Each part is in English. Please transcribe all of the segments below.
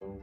Go.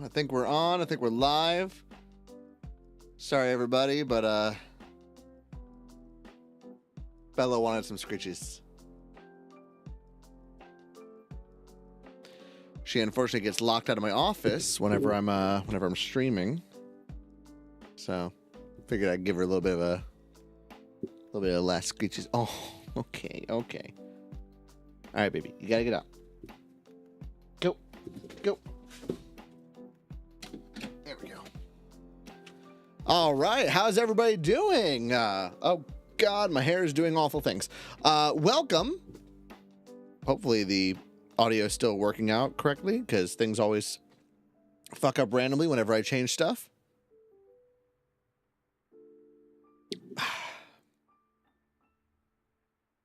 I think we're on. I think we're live. Sorry, everybody, but Bella wanted some scritches. She unfortunately gets locked out of my office whenever I'm streaming. So, figured I'd give her a little bit of less screeches. Oh, okay. All right, baby, you gotta get up. Go. There we go. All right, how's everybody doing? Oh God, my hair is doing awful things. Welcome. Hopefully the audio is still working out correctly, because things always fuck up randomly whenever I change stuff.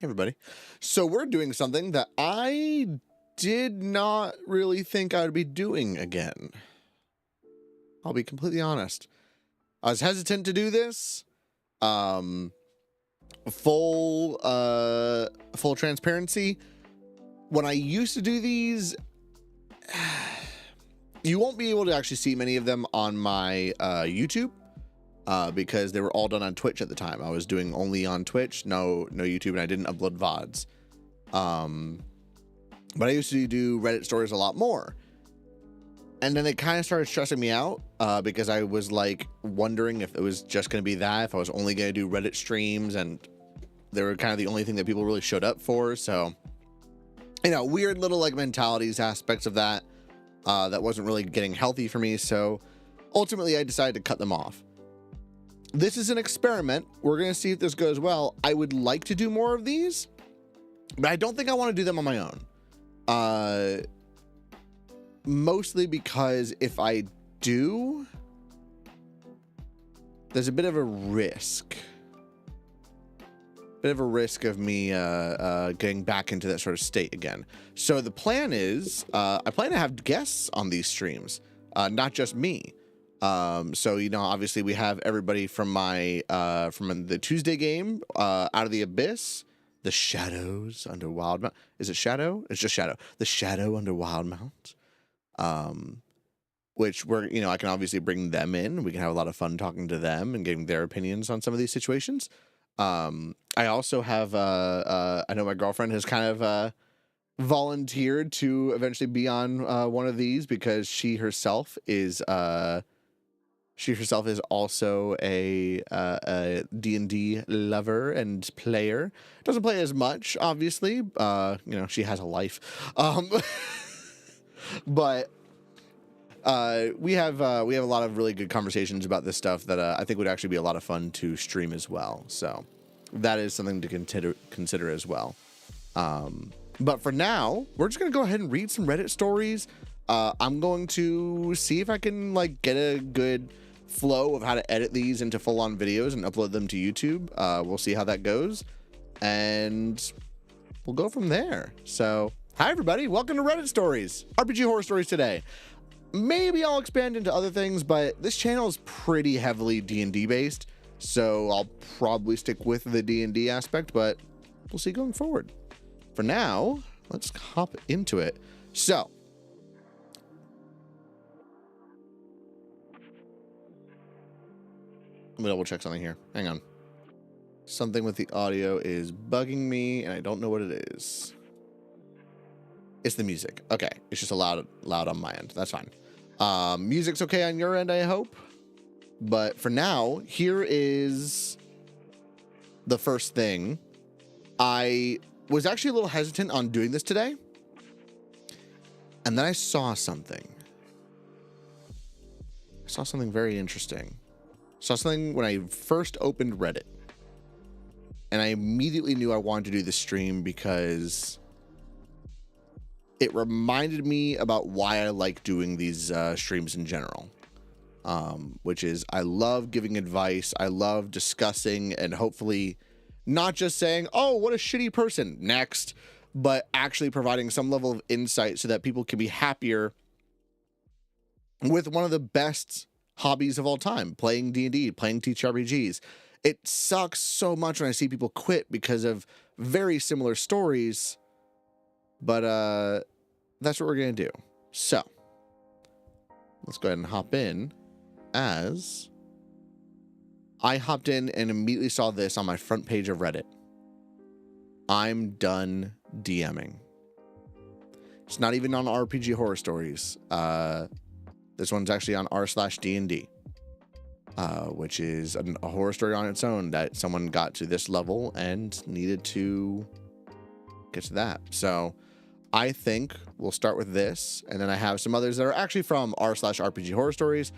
Hey everybody. So we're doing something that I did not really think I would be doing again. I'll be completely honest. I was hesitant to do this. Full transparency. When I used to do these, you won't be able to actually see many of them on my YouTube, because they were all done on Twitch at the time. I was doing only on Twitch, no YouTube, and I didn't upload VODs. But I used to do Reddit stories a lot more. And then it kind of started stressing me out, because I was like wondering if it was just going to be that, if I was only going to do Reddit streams, and they were kind of the only thing that people really showed up for. So you know, weird little like mentalities aspects of that that wasn't really getting healthy for me. So ultimately I decided to cut them off. This is an experiment. We're going to see if this goes well. I would like to do more of these, but I don't think I want to do them on my own. Mostly because if I do, there's a bit of a risk. Of me getting back into that sort of state again. So the plan is, I plan to have guests on these streams, not just me. So, you know, obviously we have everybody from my, from the Tuesday game, Out of the Abyss, the Shadows under Wildmount. Is it Shadow? It's just Shadow. The Shadow under Wildmount. Which you know, I can obviously bring them in. We can have a lot of fun talking to them and getting their opinions on some of these situations. I also have, I know my girlfriend has kind of, volunteered to eventually be on, one of these because she herself is also a D&D lover and player. Doesn't play as much, obviously. You know, she has a life. But we have a lot of really good conversations about this stuff that I think would actually be a lot of fun to stream as well. So that is something to consider as well. But for now, we're just gonna go ahead and read some Reddit stories. I'm going to see if I can like get a good flow of how to edit these into full-on videos and upload them to YouTube. We'll see how that goes, and we'll go from there. So hi everybody, welcome to Reddit Stories, RPG horror stories today. Maybe I'll expand into other things, but this channel is pretty heavily D&D based, so I'll probably stick with the D&D aspect, but we'll see going forward. For now, let's hop into it. So, let me double check something here. Hang on. Something with the audio is bugging me, and I don't know what it is. It's the music. Okay, it's just loud on my end. That's fine. Music's okay on your end, I hope. But for now, here is the first thing. I was actually a little hesitant on doing this today, and then I saw something. I saw something very interesting. I saw something when I first opened Reddit, and I immediately knew I wanted to do this stream because it reminded me about why I like doing these streams in general, which is I love giving advice. I love discussing and hopefully not just saying, oh, what a shitty person, next, but actually providing some level of insight so that people can be happier with one of the best hobbies of all time, playing D&D, playing TTRPGs. It sucks so much when I see people quit because of very similar stories, but that's what we're going to do. So let's go ahead and hop in. As I hopped in and immediately saw this on my front page of Reddit. I'm done DMing. It's not even on RPG horror stories. This one's actually on r/D&D, which is a horror story on its own that someone got to this level and needed to get to that. So I think we'll start with this, and then I have some others that are actually from r/RPG horror stories.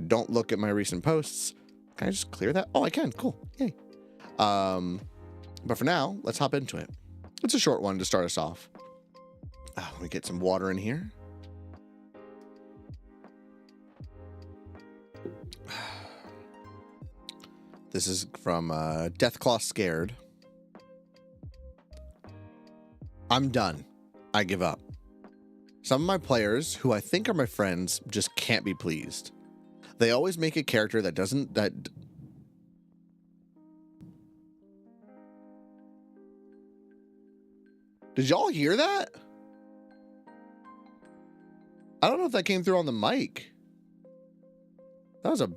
Don't look at my recent posts. Can I just clear that? Oh, I can. Cool. Yay. But for now, let's hop into it. It's a short one to start us off. Let me get some water in here. This is from Deathclaw Scared. I'm done. I give up. Some of my players, who I think are my friends, just can't be pleased. They always make a character that doesn't... Did y'all hear that? I don't know if that came through on the mic. That was a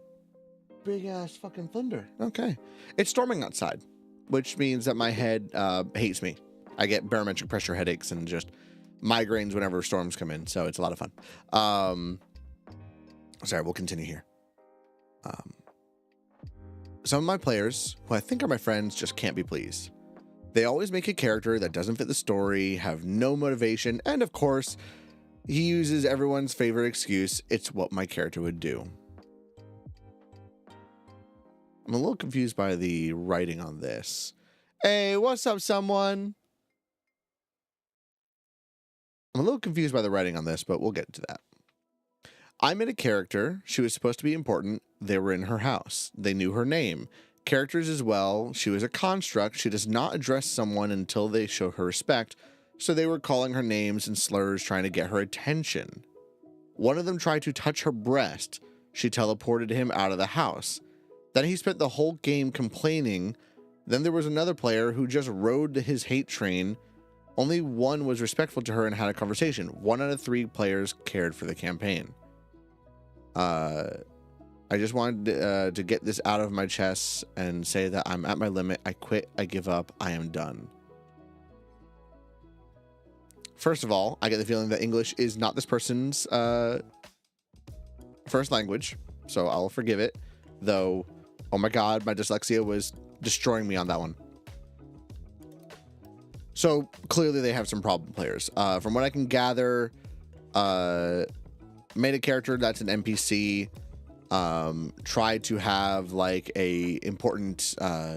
big-ass fucking thunder. Okay. It's storming outside, which means that my head hates me. I get barometric pressure headaches and just migraines whenever storms come in, so it's a lot of fun. Sorry, we'll continue here. Some of my players, who I think are my friends, just can't be pleased. They always make a character that doesn't fit the story, have no motivation, and of course, he uses everyone's favorite excuse, it's what my character would do. I'm a little confused by the writing on this. Hey, what's up, someone? I'm a little confused by the writing on this, but we'll get to that. I made a character. She was supposed to be important. They were in her house. They knew her name. Characters as well. She was a construct. She does not address someone until they show her respect, so they were calling her names and slurs trying to get her attention. One of them tried to touch her breast. She teleported him out of the house. Then he spent the whole game complaining. Then there was another player who just rode his hate train. Only one was respectful to her and had a conversation. 1 out of 3 players cared for the campaign. I just wanted to get this out of my chest and say that I'm at my limit. I quit. I give up. I am done. First of all, I get the feeling that English is not this person's first language, so I'll forgive it. Though, oh my God, my dyslexia was destroying me on that one. So clearly they have some problem players. From what I can gather, made a character that's an NPC, tried to have like a important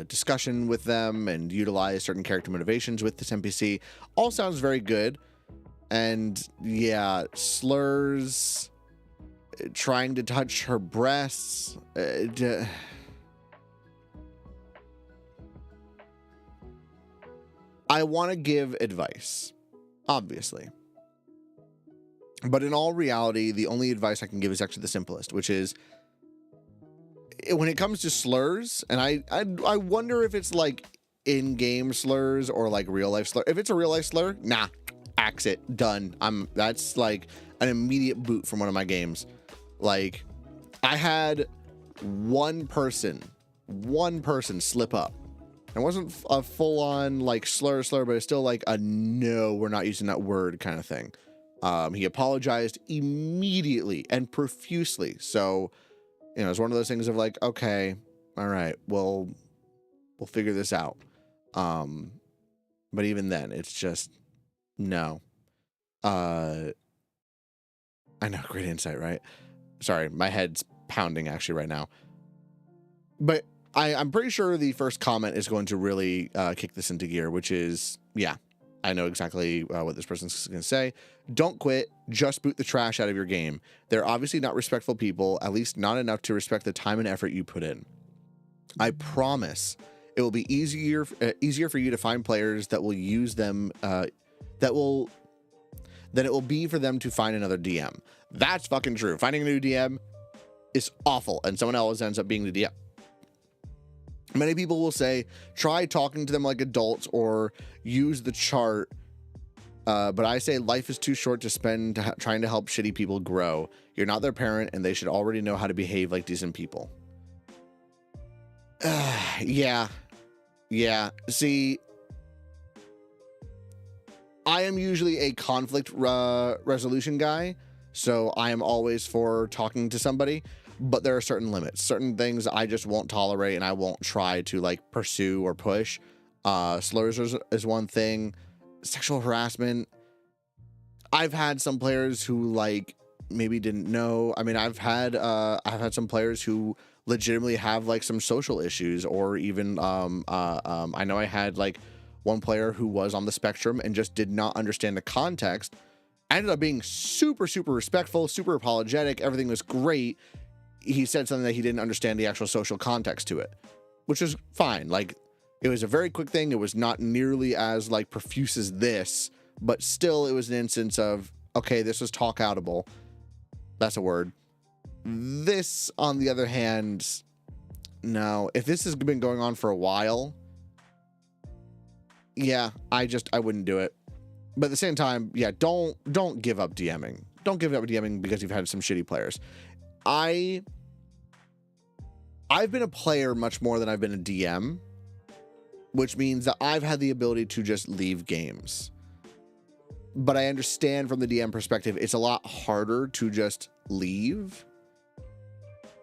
discussion with them and utilize certain character motivations with this NPC. All sounds very good. And yeah, slurs, trying to touch her breasts. I want to give advice, obviously. But in all reality, the only advice I can give is actually the simplest, which is when it comes to slurs, and I wonder if it's like in-game slurs or like real-life slur. If it's a real-life slur, nah, axe it, done. That's like an immediate boot from one of my games. Like, I had one person slip up. It wasn't a full-on like slur, but it's still like a no, we're not using that word kind of thing. He apologized immediately and profusely. So, you know, it's one of those things of like, okay, all right, we'll figure this out. But even then, it's just no. I know, great insight, right? Sorry, my head's pounding actually right now. But I'm pretty sure the first comment is going to really kick this into gear, which is, yeah, I know exactly what this person's going to say. Don't quit. Just boot the trash out of your game. They're obviously not respectful people, at least not enough to respect the time and effort you put in. I promise it will be easier for you to find players that will use them, than it will be for them to find another DM. That's fucking true. Finding a new DM is awful, and someone else ends up being the DM. Many people will say, try talking to them like adults or use the chart. But I say life is too short to spend trying to help shitty people grow. You're not their parent, and they should already know how to behave like decent people. Yeah. See, I am usually a conflict resolution guy, so I am always for talking to somebody. But there are certain limits, certain things I just won't tolerate and I won't try to like pursue or push. Slurs is one thing. Sexual harassment. I've had some players who like maybe didn't know. I mean, I've had some players who legitimately have like some social issues, or even I know I had like one player who was on the spectrum and just did not understand the context. I ended up being super respectful, super apologetic. Everything was great. He said something that he didn't understand the actual social context to it, which is fine. Like, it was a very quick thing. It was not nearly as like profuse as this, but still it was an instance of, okay, this was talk outable. That's a word. This, on the other hand, no. If this has been going on for a while, yeah, I wouldn't do it. But at the same time, yeah, don't give up DMing. Don't give up DMing because you've had some shitty players. I've been a player much more than I've been a DM, which means that I've had the ability to just leave games. But I understand from the DM perspective, it's a lot harder to just leave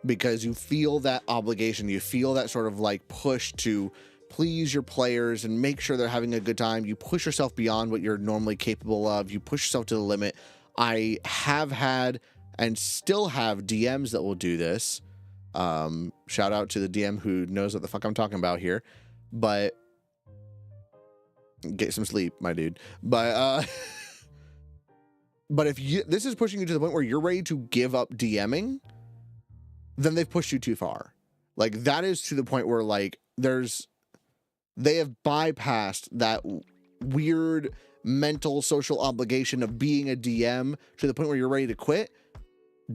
because you feel that obligation. You feel that sort of like push to please your players and make sure they're having a good time. You push yourself beyond what you're normally capable of. You push yourself to the limit. I have had and still have DMs that will do this. Shout out to the DM who knows what the fuck I'm talking about here. But get some sleep, my dude. But but if this is pushing you to the point where you're ready to give up DMing, then they've pushed you too far. Like, that is to the point where, like, they have bypassed that weird mental social obligation of being a DM to the point where you're ready to quit.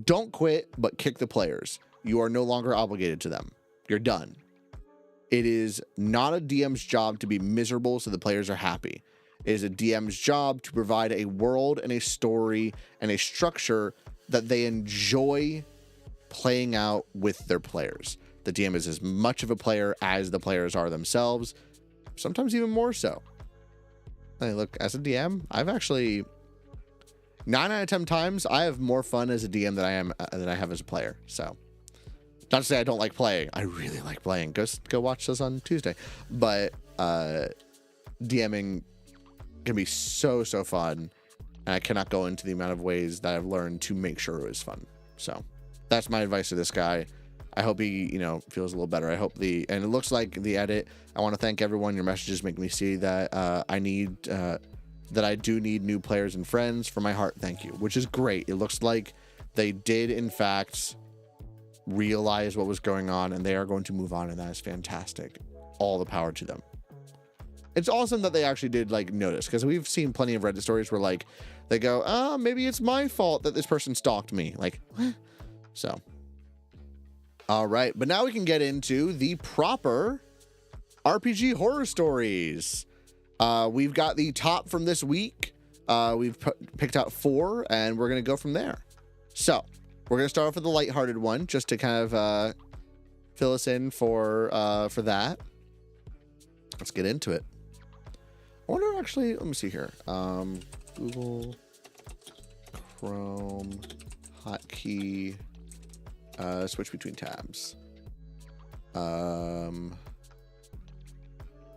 Don't quit, but kick the players. You are no longer obligated to them. You're done. It is not a DM's job to be miserable so the players are happy. It is a DM's job to provide a world and a story and a structure that they enjoy playing out with their players. The DM is as much of a player as the players are themselves, sometimes even more so. Hey, look, as a DM, I've actually 9 out of 10 times I have more fun as a DM than I have as a player. So, not to say I don't like playing. I really like playing. Go watch this on Tuesday. But DMing can be so fun, and I cannot go into the amount of ways that I've learned to make sure it was fun. So, that's my advice to this guy. I hope he, feels a little better. I hope and it looks like the edit. I want to thank everyone. Your messages make me see that that I do need new players and friends. From my heart, thank you, which is great. It looks like they did, in fact, realize what was going on, and they are going to move on, and that is fantastic. All the power to them. It's awesome that they actually did, like, notice, because we've seen plenty of Reddit stories where, like, they go, maybe it's my fault that this person stalked me. Like, what? So... all right, but now we can get into the proper RPG horror stories. We've got the top from this week. We've picked out 4, and we're going to go from there. So, we're going to start off with the lighthearted one, just to kind of fill us in for that. Let's get into it. I wonder, actually, let me see here. Google, Chrome, hotkey... switch between tabs.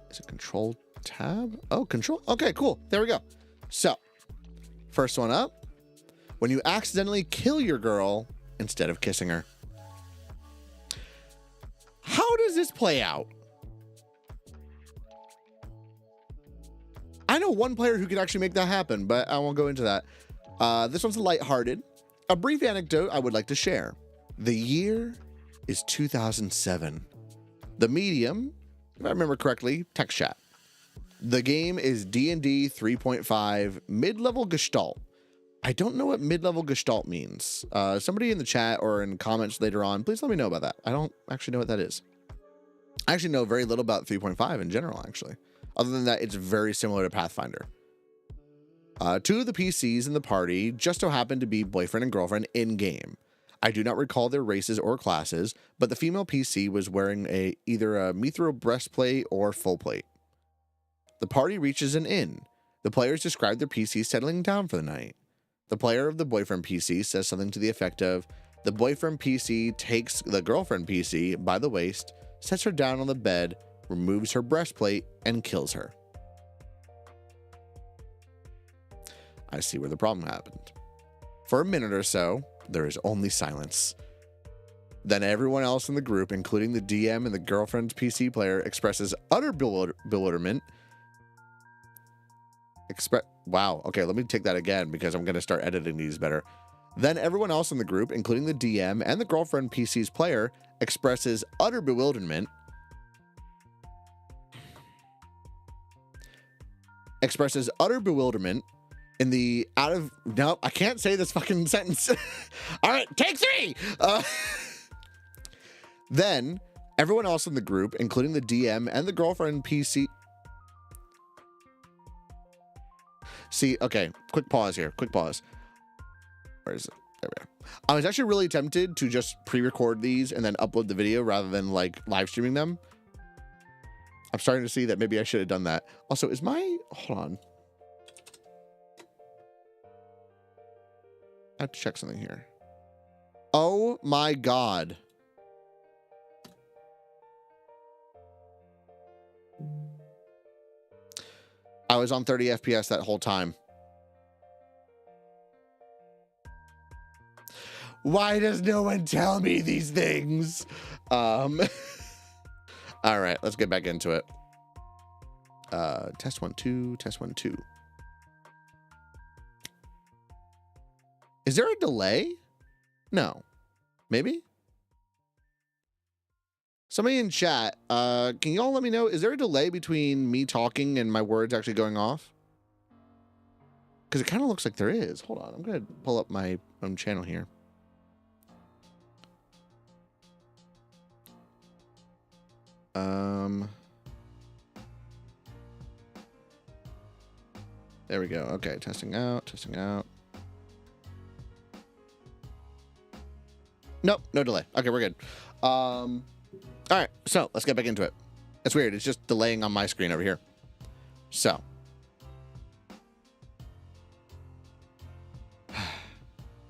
Is it control tab? Oh, control. Okay, cool. There we go. So, first one up. When you accidentally kill your girl instead of kissing her. How does this play out? I know one player who could actually make that happen, but I won't go into that. This one's lighthearted. A brief anecdote I would like to share. The year is 2007. The medium, if I remember correctly, text chat. The game is D&D 3.5 mid-level Gestalt. I don't know what mid-level Gestalt means. Somebody in the chat or in comments later on, please let me know about that. I don't actually know what that is. I actually know very little about 3.5 in general, actually. Other than that, it's very similar to Pathfinder. 2 of the PCs in the party just so happened to be boyfriend and girlfriend in-game. I do not recall their races or classes, but the female PC was wearing either a mithril breastplate or full plate. The party reaches an inn. The players describe their PC settling down for the night. The player of the boyfriend PC says something to the effect of, the boyfriend PC takes the girlfriend PC by the waist, sets her down on the bed, removes her breastplate, and kills her. I see where the problem happened. For a minute or so, there is only silence. Then everyone else in the group, including the DM and the girlfriend's PC player, expresses utter bewilderment. Wow. Okay, let me take that again because I'm going to start editing these better. Then everyone else in the group, including the DM and the girlfriend PC's player, expresses utter bewilderment. In the no, I can't say this fucking sentence. All right, take 3. Then everyone else in the group, including the DM and the girlfriend PC. See, okay, quick pause here. Quick pause. Where is it? There we go. I was actually really tempted to just pre-record these and then upload the video rather than like live streaming them. I'm starting to see that maybe I should have done that. Also, hold on. I have to check something here. Oh my God. I was on 30 FPS that whole time. Why does no one tell me these things? All right, let's get back into it. Test 1 2, test 1 2. Is there a delay? No. Maybe? Somebody in chat, can you all let me know, is there a delay between me talking and my words actually going off? Because it kind of looks like there is. Hold on, I'm going to pull up my own channel here. There we go. Okay, testing out, testing out. Nope, no delay. Okay, we're good. All right, so let's get back into it. It's weird. It's just delaying on my screen over here. So.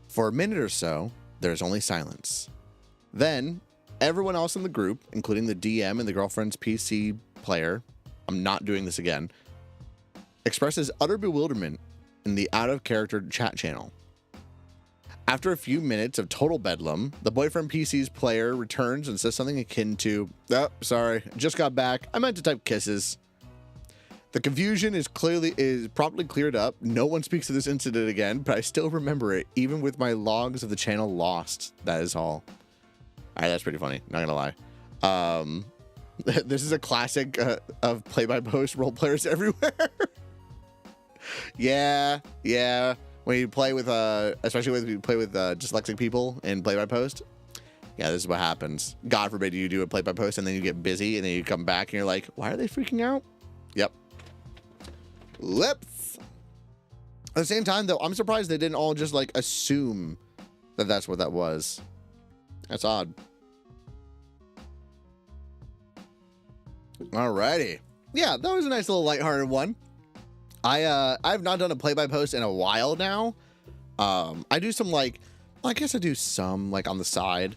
For a minute or so, there's only silence. Then, everyone else in the group, including the DM and the girlfriend's PC player, I'm not doing this again, expresses utter bewilderment in the out-of-character chat channel. After a few minutes of total bedlam, the boyfriend PC's player returns and says something akin to, "Oh, sorry, just got back. I meant to type kisses." The confusion is promptly cleared up. No one speaks of this incident again, but I still remember it, even with my logs of the channel lost. That is all. All right, that's pretty funny. Not gonna lie. This is a classic of play-by-post role players everywhere. Yeah. When you play with, especially when you play with dyslexic people in play-by-post, yeah, this is what happens. God forbid you do a play-by-post and then you get busy and then you come back and you're like, why are they freaking out? Yep. Lips. At the same time, though, I'm surprised they didn't all just like assume that that's what that was. That's odd. Alrighty. Yeah, that was a nice little lighthearted one. I've not done a play-by-post in a while now. I do some like, well, I guess I do some like on the side,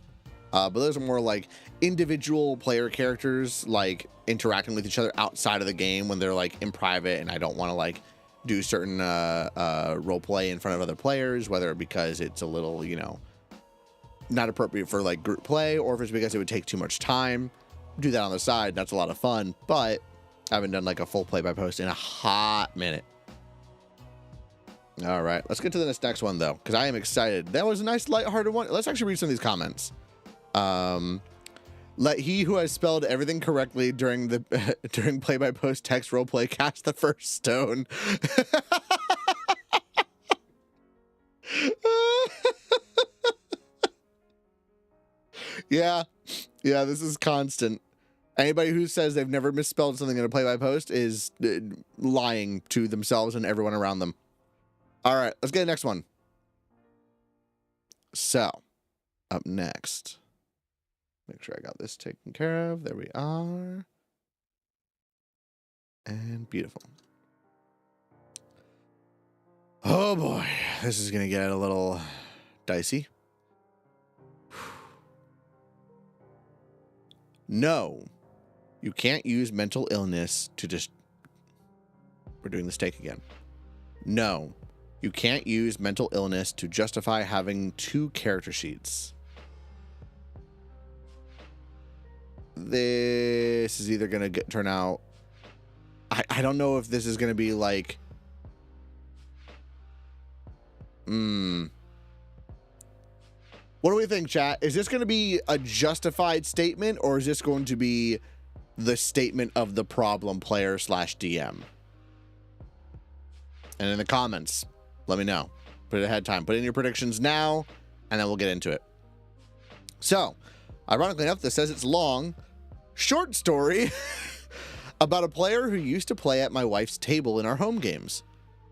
but those are more like individual player characters like interacting with each other outside of the game when they're like in private, and I don't want to like do certain role play in front of other players, whether because it's a little, you know, not appropriate for like group play, or if it's because it would take too much time. Do that on the side. That's a lot of fun, but I haven't done like a full play-by-post in a hot minute. All right, let's get to this next one though, because I am excited. That was a nice lighthearted one. Let's actually read some of these comments. Let he who has spelled everything correctly during the during play-by-post text roleplay cast the first stone. Yeah, this is constant. Anybody who says they've never misspelled something in a play-by-post is lying to themselves and everyone around them. All right, let's get the next one. So, up next. Make sure I got this taken care of. There we are. And beautiful. Oh boy, this is going to get a little dicey. No, you can't use mental illness to just... We're doing this take again. No, you can't use mental illness to justify having 2 character sheets. This is either going to turn out... I don't know if this is going to be like... What do we think, chat? Is this going to be a justified statement, or is this going to be the statement of the problem player / DM? And in the comments, let me know. Put it ahead of time. Put in your predictions now, and then we'll get into it. So, ironically enough, this says it's long. Short story about a player who used to play at my wife's table in our home games.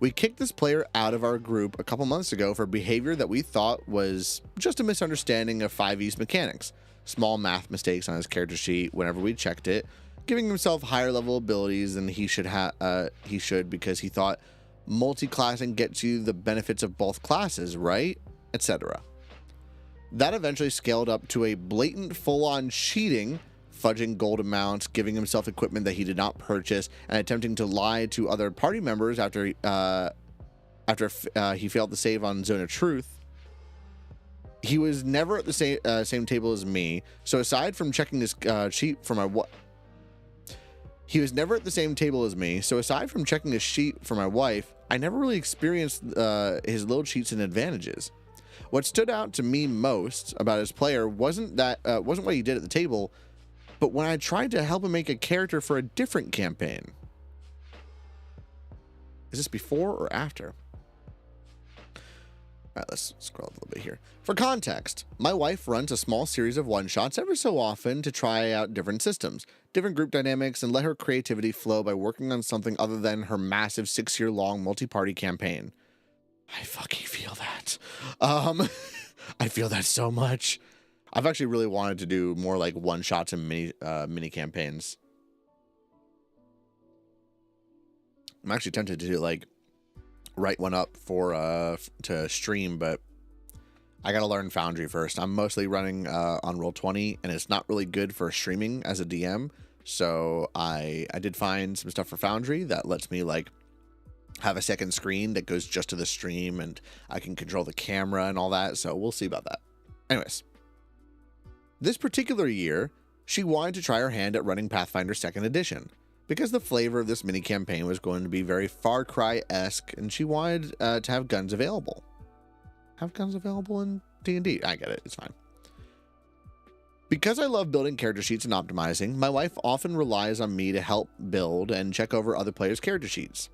We kicked this player out of our group a couple months ago for behavior that we thought was just a misunderstanding of 5e's mechanics. Small math mistakes on his character sheet whenever we checked it, giving himself higher level abilities than he should because he thought multi-classing gets you the benefits of both classes, right? Etc. That eventually scaled up to a blatant full-on cheating fudging gold amounts, giving himself equipment that he did not purchase, and attempting to lie to other party members after he failed to save on Zone of Truth. He was never at the same table as me. So aside from checking his sheet for my he was never at the same table as me. So aside from checking his sheet for my wife, I never really experienced his little cheats and advantages. What stood out to me most about his player wasn't what he did at the table, but when I tried to help him make a character for a different campaign. Is this before or after? All right, let's scroll a little bit here. For context, my wife runs a small series of one-shots every so often to try out different systems, different group dynamics, and let her creativity flow by working on something other than her massive 6-year-long multi-party campaign. I fucking feel that. I feel that so much. I've actually really wanted to do more like one-shots and mini campaigns. I'm actually tempted to do like write one up for to stream, but I gotta learn Foundry first. I'm mostly running on Roll20, and it's not really good for streaming as a DM. So I did find some stuff for Foundry that lets me like have a second screen that goes just to the stream, and I can control the camera and all that. So we'll see about that. Anyways, this particular year, she wanted to try her hand at running Pathfinder 2nd Edition, because the flavor of this mini campaign was going to be very Far Cry-esque, and she wanted to have guns available. Have guns available in D&D? I get it. It's fine. Because I love building character sheets and optimizing, my wife often relies on me to help build and check over other players' character sheets.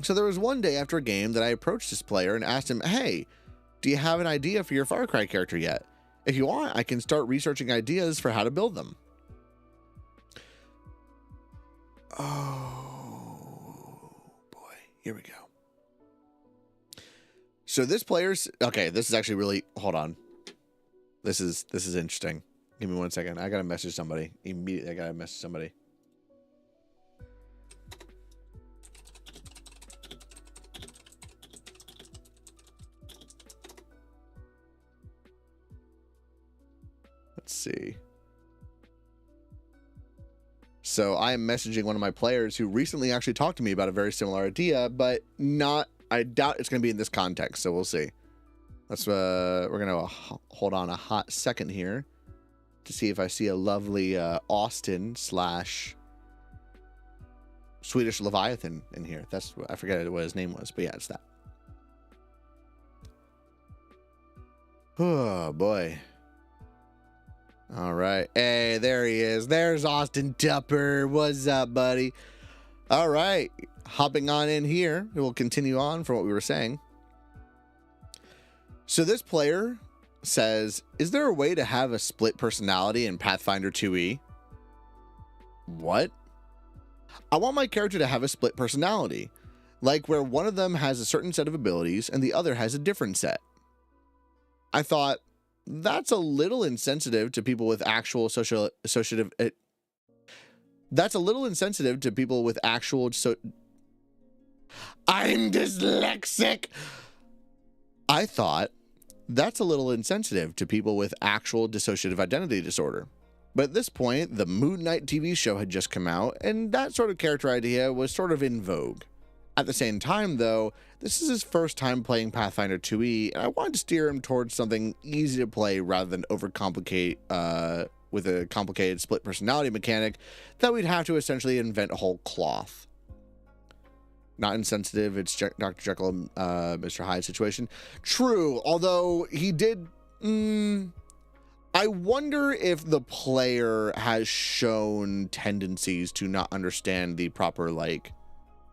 So there was one day after a game that I approached this player and asked him, "Hey, do you have an idea for your Far Cry character yet? If you want, I can start researching ideas for how to build them." Oh boy, here we go. So this player's okay. This is actually really. Hold on. This is interesting. Give me 1 second. I gotta message somebody immediately. I gotta message somebody. Let's see. So I am messaging one of my players who recently actually talked to me about a very similar idea, but not. I doubt it's going to be in this context. So we'll see. Let's. We're gonna hold on a hot second here to see if I see a lovely Austin / Swedish Leviathan in here. That's I forget what his name was, but yeah, it's that. Oh boy. All right. Hey, there he is. There's Austin Tupper. What's up, buddy? All right. Hopping on in here. We'll continue on from what we were saying. So this player says, "Is there a way to have a split personality in Pathfinder 2e?" What? I want my character to have a split personality, like where one of them has a certain set of abilities and the other has a different set. I thought, that's a little insensitive to people with actual associative. That's a little insensitive to people with actual. I'm dyslexic. I thought that's a little insensitive to people with actual dissociative identity disorder. But at this point, the Moon Knight TV show had just come out, and that sort of character idea was sort of in vogue. At the same time, though, this is his first time playing Pathfinder 2e, and I wanted to steer him towards something easy to play rather than overcomplicate with a complicated split personality mechanic that we'd have to essentially invent a whole cloth. Not insensitive, it's Dr. Jekyll and Mr. Hyde situation. True, although he did... I wonder if the player has shown tendencies to not understand the proper, like,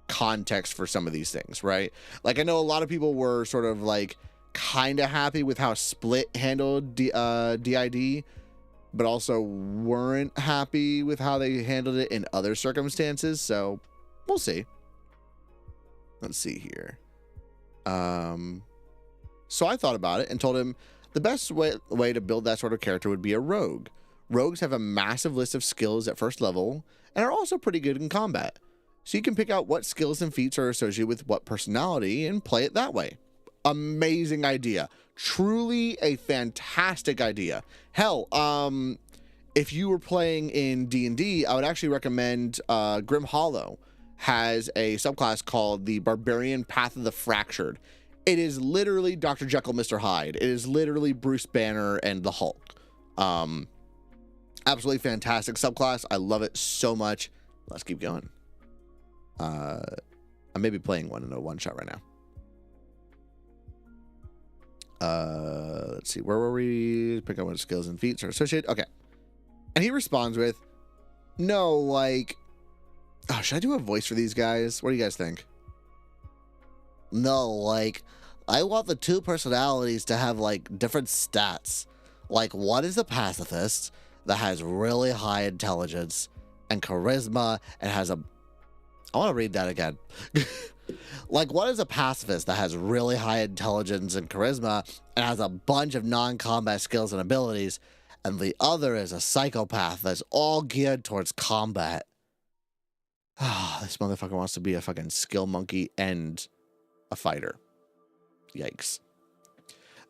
context for some of these things, right? Like, I know a lot of people were sort of like kind of happy with how Split handled DID, but also weren't happy with how they handled it in other circumstances. So we'll see. Let's see here. So I thought about it and told him the best way to build that sort of character would be a rogue. Rogues have a massive list of skills at first level and are also pretty good in combat. So you can pick out what skills and feats are associated with what personality and play it that way. Amazing idea. Truly a fantastic idea. Hell, if you were playing in D&D, I would actually recommend Grim Hollow has a subclass called the Barbarian Path of the Fractured. It is literally Dr. Jekyll, Mr. Hyde. It is literally Bruce Banner and the Hulk. Absolutely fantastic subclass. I love it so much. Let's keep going. I may be playing one in a one-shot right now. Let's see. Where were we? Pick up what skills and feats are associated. Okay. And he responds with, no, like... Oh, should I do a voice for these guys? What do you guys think? No, like, I want the two personalities to have, like, different stats. Like, one is a pacifist that has really high intelligence and charisma and has a... I want to read that again. Like, one is a pacifist that has really high intelligence and charisma and has a bunch of non-combat skills and abilities, and the other is a psychopath that's all geared towards combat. Ah, this motherfucker wants to be a fucking skill monkey and a fighter. Yikes.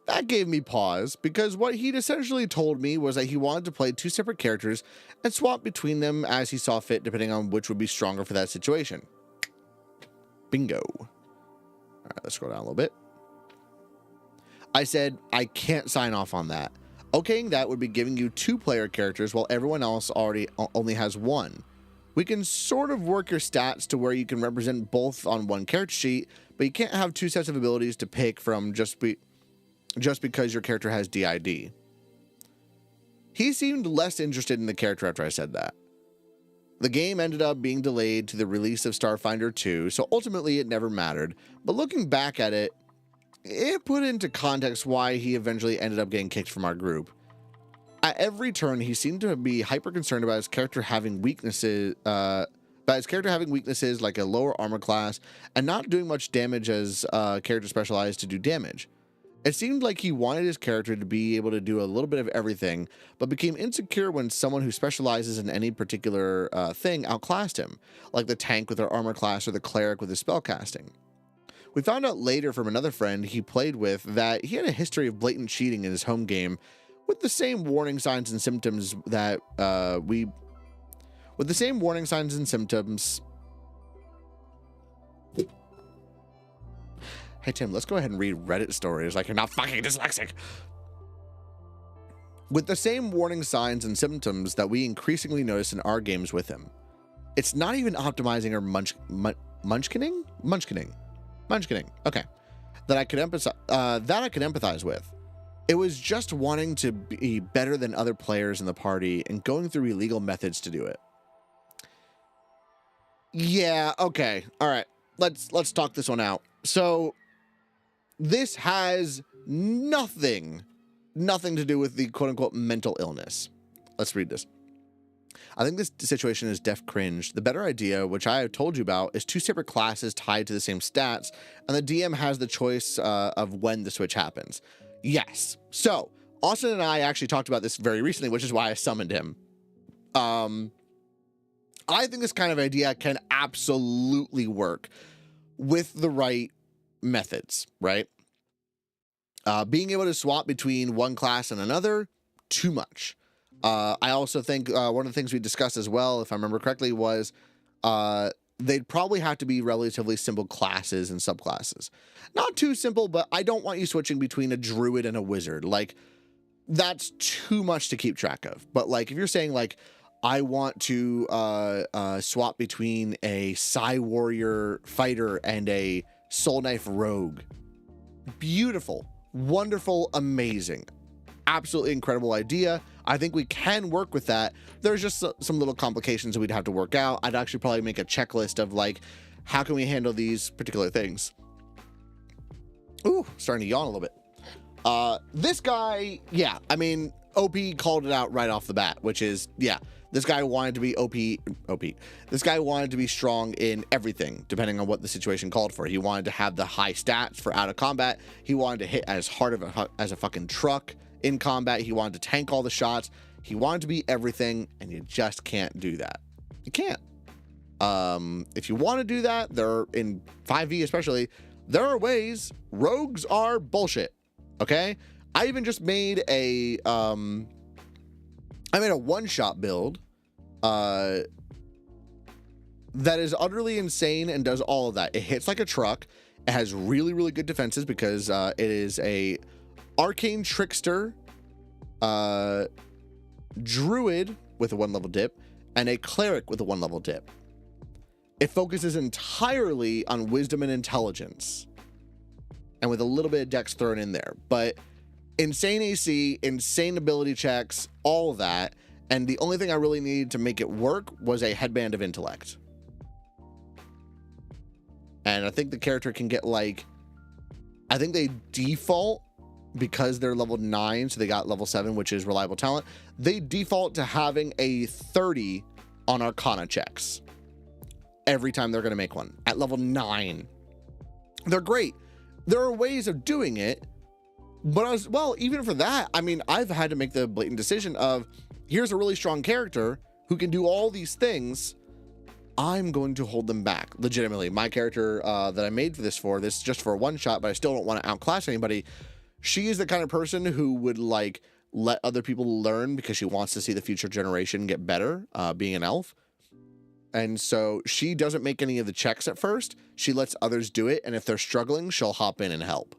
That gave me pause, because what he'd essentially told me was that he wanted to play two separate characters and swap between them as he saw fit, depending on which would be stronger for that situation. Bingo. All right, let's scroll down a little bit. I said, I can't sign off on that. Okaying that would be giving you two player characters while everyone else only has one. We can sort of work your stats to where you can represent both on one character sheet, but you can't have two sets of abilities to pick from just because your character has DID. He seemed less interested in the character after I said that. The game ended up being delayed to the release of Starfinder 2, so ultimately it never mattered, but looking back at it, it put into context why he eventually ended up getting kicked from our group. At every turn, he seemed to be hyper concerned about his character having weaknesses, like a lower armor class and not doing much damage as character specialized to do damage. It seemed like he wanted his character to be able to do a little bit of everything, but became insecure when someone who specializes in any particular thing outclassed him, like the tank with their armor class or the cleric with his spellcasting. We found out later from another friend he played with that he had a history of blatant cheating in his home game, with the same warning signs and symptoms that Hey Tim, let's go ahead and read Reddit stories like you're not fucking dyslexic. With the same warning signs and symptoms that we increasingly notice in our games with him. It's not even optimizing or munchkining. Okay. That I could empathize with. It was just wanting to be better than other players in the party and going through illegal methods to do it. Yeah, okay. All right. Let's talk this one out. So this has nothing to do with the quote unquote mental illness. Let's read this. I think this situation is def cringe. The better idea, which I have told you about, is two separate classes tied to the same stats, and the DM has the choice of when the switch happens. Yes. So Austin and I actually talked about this very recently, which is why I summoned him. I think this kind of idea can absolutely work with the right methods, right? Being able to swap between one class and another, too much. I also think one of the things we discussed as well, if I remember correctly, was they'd probably have to be relatively simple classes and subclasses. Not too simple, but I don't want you switching between a druid and a wizard. Like, that's too much to keep track of. But, like, if you're saying, like, I want to swap between a Psy Warrior fighter and a Soul Knife rogue. Beautiful. Wonderful. Amazing. Absolutely incredible idea. I think we can work with that. There's just some little complications that we'd have to work out. I'd actually probably make a checklist of like, how can we handle these particular things? Ooh, starting to yawn a little bit. This guy, yeah, I mean, OP called it out right off the bat, which is, yeah, this guy wanted to be OP. This guy wanted to be strong in everything, depending on what the situation called for. He wanted to have the high stats for out of combat. He wanted to hit as hard as a fucking truck in combat. He wanted to tank all the shots. He wanted to be everything, and you just can't do that. You can't. If you want to do that, there in 5e especially, there are ways. Rogues are bullshit. Okay? I even just made a I made a one-shot build that is utterly insane and does all of that. It hits like a truck. It has really, really good defenses because it is a arcane trickster, druid with a 1-level dip, and a cleric with a 1-level dip. It focuses entirely on wisdom and intelligence, and with a little bit of dex thrown in there. But insane AC, insane ability checks, all of that. And the only thing I really needed to make it work was a headband of intellect. And I think the character can get like, I think they default, because they're level 9, so they got level 7, which is reliable talent. They default to having a 30 on Arcana checks every time they're going to make one at level 9. They're great. There are ways of doing it, but even for that, I mean, I've had to make the blatant decision of, here's a really strong character who can do all these things. I'm going to hold them back. Legitimately, my character that I made this just for a one shot, but I still don't want to outclass anybody. She is the kind of person who would like let other people learn because she wants to see the future generation get better, being an elf. And so she doesn't make any of the checks at first. She lets others do it. And if they're struggling, she'll hop in and help,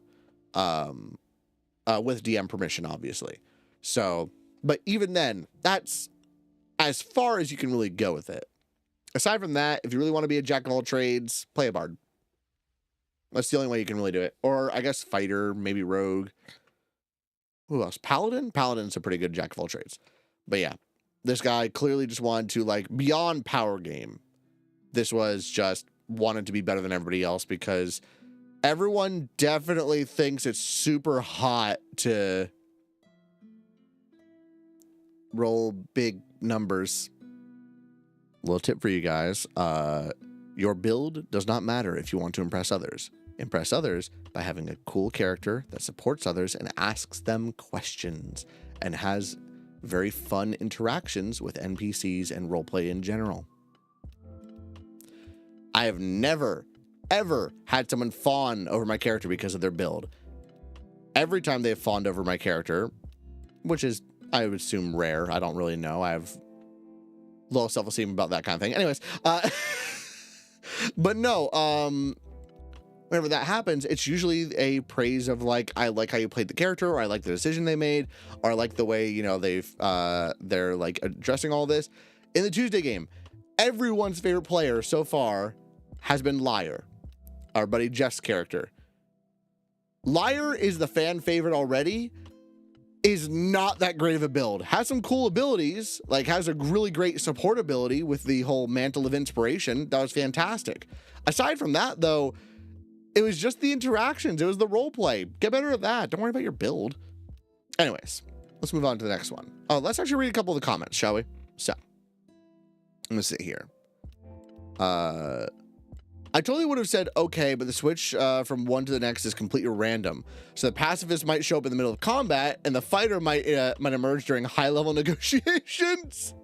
with DM permission, obviously. So, but even then, that's as far as you can really go with it. Aside from that, if you really want to be a jack of all trades, play a bard. That's the only way you can really do it. Or I guess fighter, maybe rogue. Who else? Paladin? Paladin's a pretty good jack of all trades. But yeah, this guy clearly just wanted to, like, beyond power game. This was just wanted to be better than everybody else because everyone definitely thinks it's super hot to roll big numbers. Little tip for you guys. Your build does not matter if you want to impress others. Impress others by having a cool character that supports others and asks them questions and has very fun interactions with NPCs and roleplay in general. I have never, ever had someone fawn over my character because of their build. Every time they've fawned over my character, which is, I would assume, rare. I don't really know. I have low self-esteem about that kind of thing. Anyways, but no, whenever that happens, it's usually a praise of like, I like how you played the character, or I like the decision they made, or I like the way, you know, they're like addressing all this. In the Tuesday game, everyone's favorite player so far has been Liar, our buddy Jeff's character. Liar is the fan favorite already, is not that great of a build. Has some cool abilities, like has a really great support ability with the whole Mantle of Inspiration. That was fantastic. Aside from that, though, it was just the interactions. It was the role play. Get better at that. Don't worry about your build. Anyways, let's move on to the next one. Oh, let's actually read a couple of the comments, shall we? So, let me see here. I totally would have said okay, but the switch from one to the next is completely random. So the pacifist might show up in the middle of combat, and the fighter might emerge during high-level negotiations.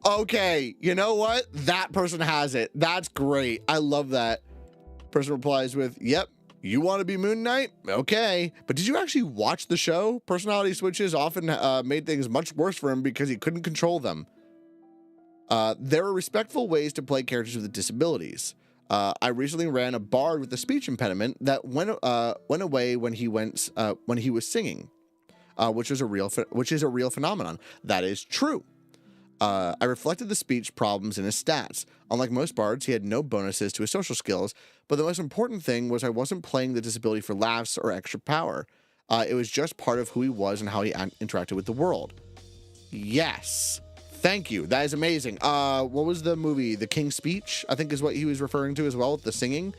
Okay, you know what? That person has it. That's great. I love that. Person replies with, "Yep, you want to be Moon Knight? Okay." But did you actually watch the show? Personality switches often made things much worse for him because he couldn't control them. There are respectful ways to play characters with disabilities. I recently ran a bard with a speech impediment that went away when he was singing, which is a real phenomenon. That is true. I reflected the speech problems in his stats. Unlike most bards, he had no bonuses to his social skills, but the most important thing was I wasn't playing the disability for laughs or extra power. It was just part of who he was and how he interacted with the world. Yes. Thank you. That is amazing. What was the movie? The King's Speech, I think is what he was referring to as well, with the singing,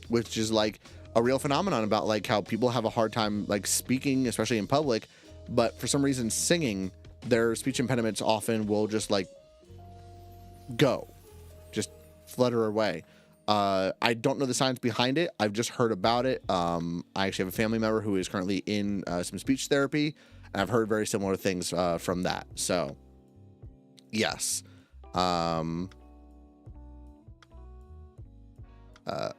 which is like a real phenomenon about like how people have a hard time like speaking, especially in public, but for some reason singing, their speech impediments often will just like just flutter away. I don't know the science behind it. I've just heard about it. I actually have a family member who is currently in some speech therapy, and I've heard very similar things from that. So, yes. Oh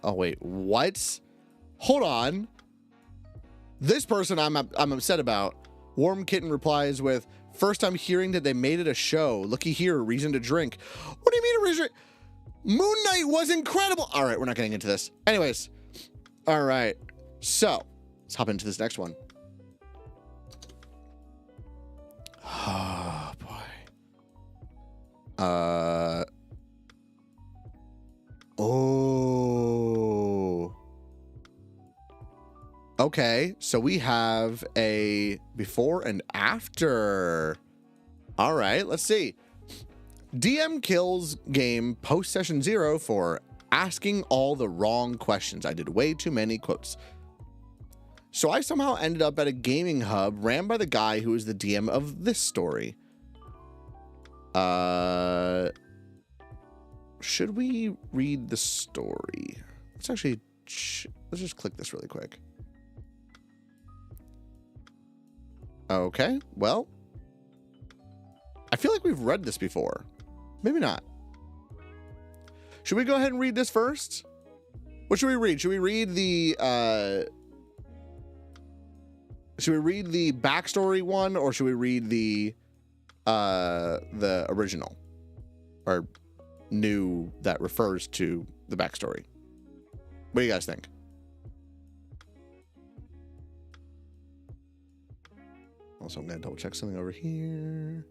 wait, what? Hold on. This person I'm upset about. Warm Kitten replies with, First time hearing that they made it a show. Looky here, reason to drink. What do you mean a reason? Moon Knight was incredible. All right, we're not getting into this. Anyways, all right. So let's hop into this next one. Oh boy. Oh. Okay, so we have a before and after. All right, let's see. DM kills game post session 0 for asking all the wrong questions. I did way too many quotes. So I somehow ended up at a gaming hub ran by the guy who is the DM of this story. Should we read the story? Let's just click this really quick. Okay, well, I feel like we've read this before. Maybe not. Should we go ahead and read this first? What should we read? Should we read the backstory one, or should we read the original or new that refers to the backstory? What do you guys think? Also, I'm gonna double check something over here.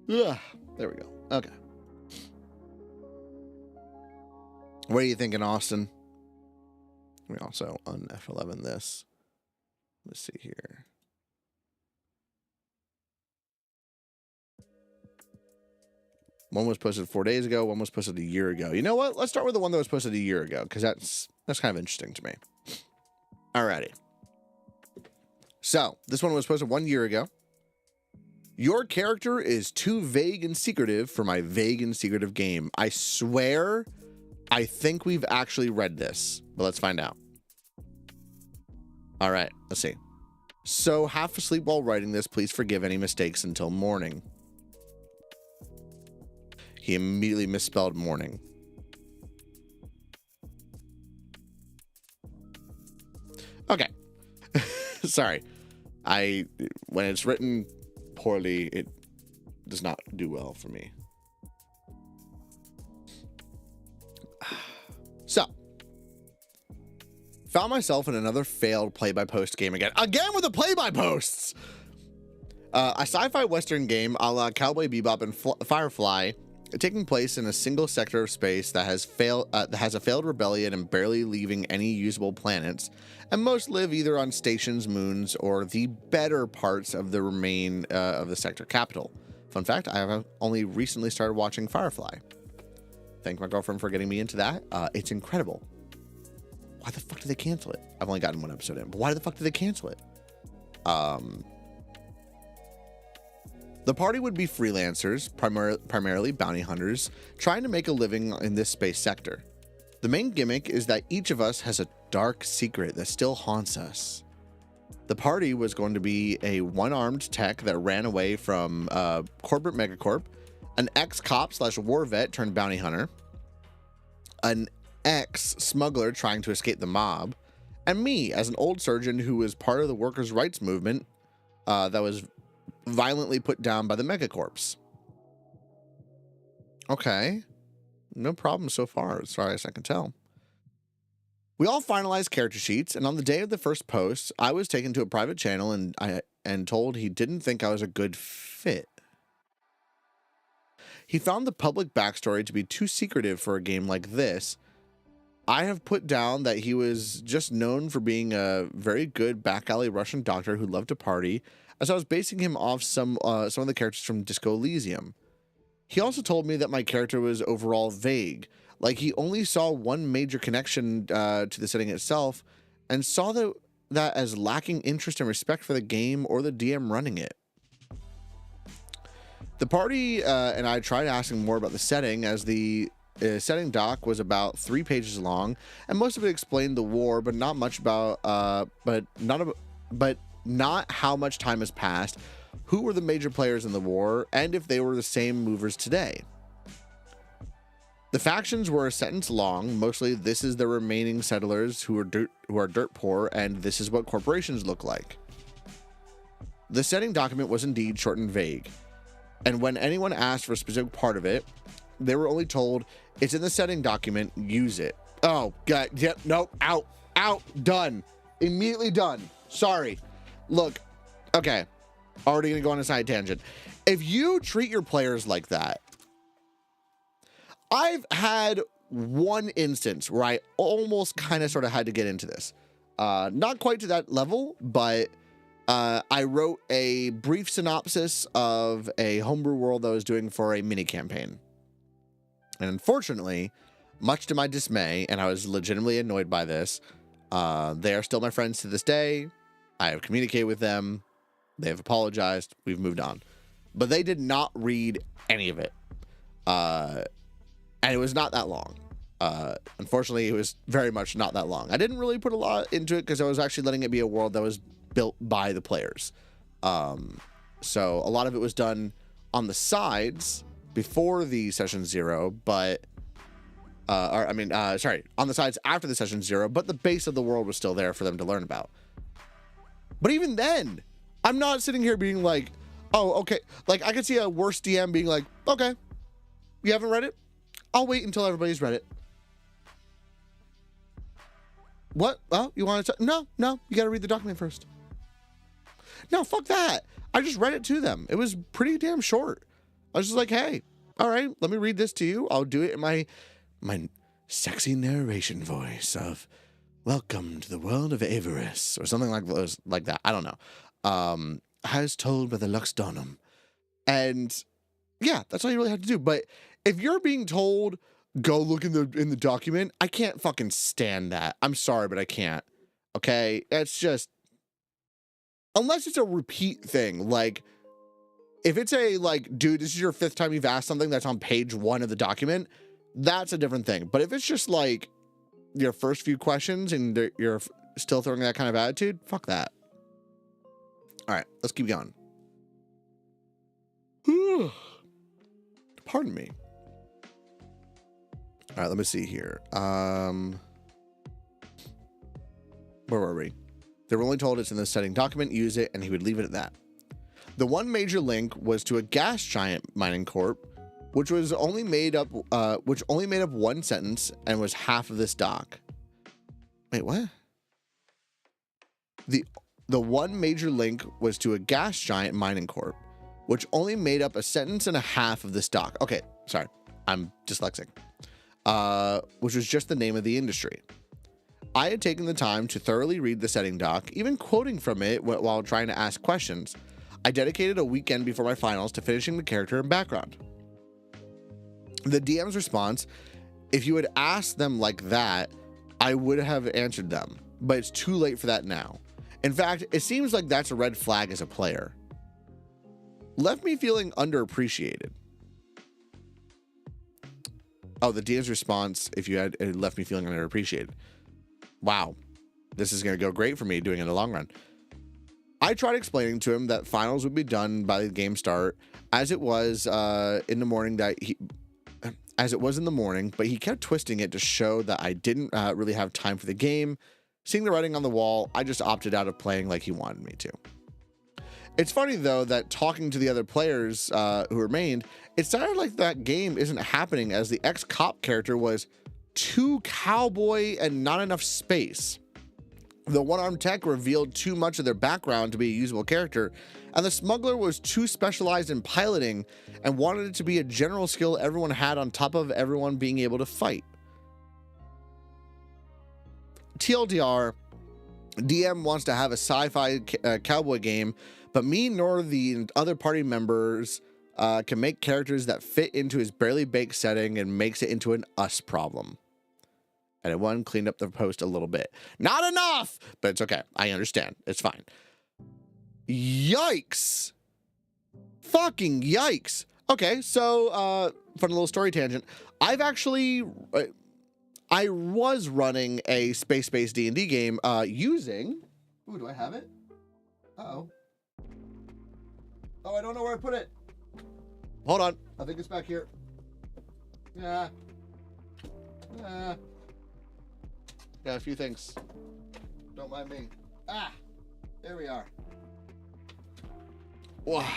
Yeah, there we go. Okay. What are you thinking, Austin? We also on F11 this. Let's see here. One was posted 4 days ago. One was posted a year ago. You know what? Let's start with the one that was posted a year ago, because that's kind of interesting to me. Alrighty. So this one was posted 1 year ago. Your character is too vague and secretive for my vague and secretive game. I swear, I think we've actually read this, but let's find out. All right, let's see. So half asleep while writing this, please forgive any mistakes until morning. He immediately misspelled morning. Okay. Sorry. When it's written poorly, it does not do well for me. So, found myself in another failed play-by-post game again. Again with the play-by-posts! A sci-fi western game a la Cowboy Bebop and Firefly, taking place in a single sector of space that has a failed rebellion and barely leaving any usable planets, and most live either on stations, moons, or the better parts of the remain of the sector capital. Fun fact, I have only recently started watching Firefly. Thank my girlfriend for getting me into that. It's incredible. Why the fuck did they cancel it? I've only gotten one episode in, but why the fuck did they cancel it? The party would be freelancers, primarily bounty hunters, trying to make a living in this space sector. The main gimmick is that each of us has a dark secret that still haunts us. The party was going to be a one-armed tech that ran away from corporate megacorp, an ex-cop / war vet turned bounty hunter, an ex-smuggler trying to escape the mob, and me as an old surgeon who was part of the workers' rights movement that was violently put down by the megacorps. Okay. No problem so far, as far as I can tell. We all finalized character sheets, and on the day of the first post, I was taken to a private channel and told he didn't think I was a good fit. He found the public backstory to be too secretive for a game like this. I have put down that he was just known for being a very good back alley Russian doctor who loved to party, as I was basing him off some of the characters from Disco Elysium. He also told me that my character was overall vague, like he only saw one major connection to the setting itself, and saw that as lacking interest and respect for the game or the DM running it. The party and I tried asking more about the setting, as the setting doc was about 3 pages long, and most of it explained the war, but not much about not how much time has passed, who were the major players in the war, and if they were the same movers today. The factions were a sentence long. Mostly, this is the remaining settlers who are dirt poor, and this is what corporations look like. The setting document was indeed short and vague, and when anyone asked for a specific part of it, they were only told, it's in the setting document, use it. Oh, God, yep, nope, out, done. Immediately done. Sorry. Look, okay, already gonna go on a side tangent. If you treat your players like that, I've had one instance where I almost kind of sort of had to get into this. Not quite to that level, but I wrote a brief synopsis of a homebrew world that I was doing for a mini campaign. And unfortunately, much to my dismay, and I was legitimately annoyed by this, they are still my friends to this day. I have communicated with them. They have apologized. We've moved on. But they did not read any of it. And it was not that long. Unfortunately, it was very much not that long. I didn't really put a lot into it because I was actually letting it be a world that was built by the players. So a lot of it was done on the sides before the session 0, but on the sides after the session 0, but the base of the world was still there for them to learn about. But even then, I'm not sitting here being like, oh, okay. Like, I could see a worse DM being like, okay, you haven't read it? I'll wait until everybody's read it. What? Oh, you want to? No, you got to read the document first. No, fuck that. I just read it to them. It was pretty damn short. I was just like, hey, all right, let me read this to you. I'll do it in my sexy narration voice of welcome to the world of Avarice or something like that. I don't know. As told by the Lux Donum. And yeah, that's all you really have to do. But if you're being told, go look in the document, I can't fucking stand that. I'm sorry, but I can't. Okay? It's just, unless it's a repeat thing, like, if it's a, like, dude, this is your 5th time you've asked something that's on page 1 of the document, that's a different thing. But if it's just, like, your first few questions and you're still throwing that kind of attitude, fuck that. All right, let's keep going. Pardon me. All right, let me see here. Where were we? They were only told it's in the setting document, use it, and he would leave it at that. The one major link was to a gas giant mining corp, which only made up one sentence and was half of this doc. Wait, what? The one major link was to a gas giant mining corp, which only made up a sentence and a half of this doc. Okay, sorry, I'm dyslexic. Which was just the name of the industry. I had taken the time to thoroughly read the setting doc, even quoting from it while trying to ask questions. I dedicated a weekend before my finals to finishing the character and background. The DM's response, if you had asked them like that, I would have answered them, but it's too late for that now. In fact, it seems like that's a red flag as a player. Left me feeling underappreciated. Oh, the DM's response, if you had, it left me feeling underappreciated. Wow. This is going to go great for me doing it in the long run. I tried explaining to him that finals would be done by the game start as it was in the morning but he kept twisting it to show that I didn't really have time for the game. Seeing the writing on the wall, I just opted out of playing like he wanted me to. It's funny, though, that talking to the other players who remained, it sounded like that game isn't happening as the ex-cop character was too cowboy and not enough space. The one-armed tech revealed too much of their background to be a usable character, and the smuggler was too specialized in piloting and wanted it to be a general skill everyone had on top of everyone being able to fight. TLDR, DM wants to have a sci-fi cowboy game, but me nor the other party members can make characters that fit into his barely baked setting and makes it into an us problem. And everyone cleaned up the post a little bit. Not enough, but it's okay. I understand. It's fine. Yikes. Fucking yikes. Okay, so fun little story tangent. I've actually... I was running a space-based D&D game using... Ooh, do I have it? Uh-oh. Oh, I don't know where I put it. Hold on. I think it's back here. Yeah. Got a few things. Don't mind me. Ah, there we are. Wow.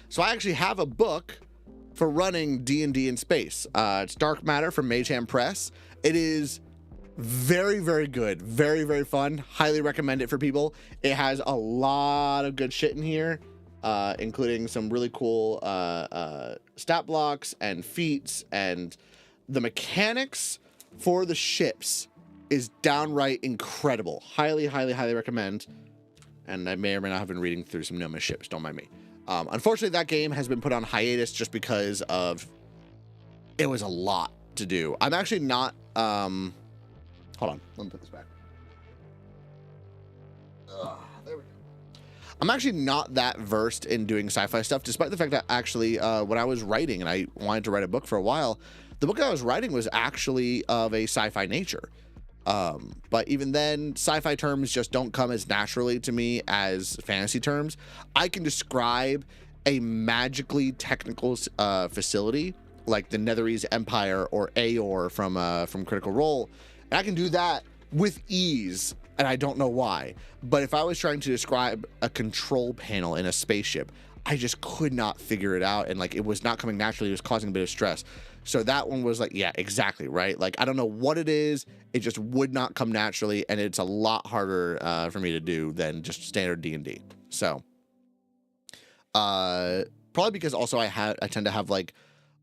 So I actually have a book for running D&D in space. It's Dark Matter from Mage Hand Press. It is very, very good. Very, very fun. Highly recommend it for people. It has a lot of good shit in here, including some really cool stat blocks and feats, and the mechanics for the ships is downright incredible. Highly, highly, highly recommend. And I may or may not have been reading through some Noma ships. Don't mind me. Unfortunately, that game has been put on hiatus just because of it was a lot to do. I'm actually not. Hold on. Let me put this back. There we go. I'm actually not that versed in doing sci-fi stuff, despite the fact that actually when I was writing and I wanted to write a book for a while, the book I was writing was actually of a sci-fi nature. But even then, sci-fi terms just don't come as naturally to me as fantasy terms. I can describe a magically technical facility like the Netherese Empire or Aor from Critical Role, and I can do that with ease, and I don't know why. But if I was trying to describe a control panel in a spaceship, I just could not figure it out, and like it was not coming naturally. It was causing a bit of stress. So that one was like, yeah, exactly, right? Like, I don't know what it is. It just would not come naturally, and it's a lot harder for me to do than just standard D&D. So, probably because also I tend to have like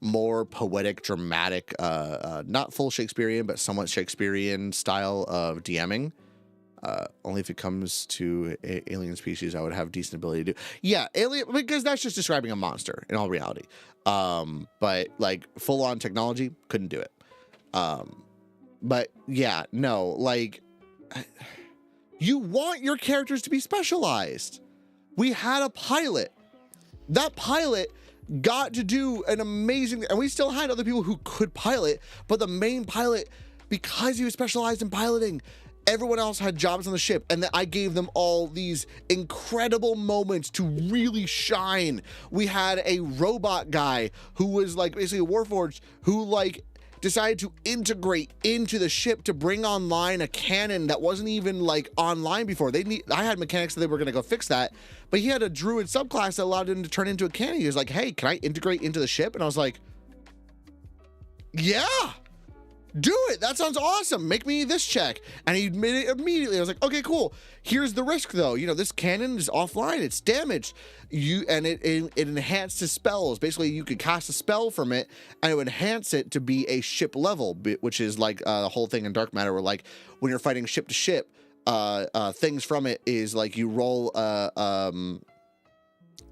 more poetic, dramatic, not full Shakespearean, but somewhat Shakespearean style of DMing. Only if it comes to alien species, I would have decent ability to do. Yeah, alien, because that's just describing a monster in all reality. But like full on technology, couldn't do it. But yeah, no, like you want your characters to be specialized. We had a pilot. That pilot got to do an amazing, and we still had other people who could pilot, but the main pilot, because he was specialized in piloting, everyone else had jobs on the ship, and that I gave them all these incredible moments to really shine. We had a robot guy who was like basically a warforged who like decided to integrate into the ship to bring online a cannon that wasn't even like online before. I had mechanics that they were going to go fix that, but he had a druid subclass that allowed him to turn into a cannon. He was like, hey, can I integrate into the ship? And I was like, yeah. Do it. That sounds awesome. Make me this check. And he made it immediately. I was like, okay, cool. Here's the risk though. You know, this cannon is offline. It's damaged. It enhanced his spells. Basically, you could cast a spell from it and it would enhance it to be a ship level, which is like the whole thing in Dark Matter where like when you're fighting ship to ship, things from it is like you roll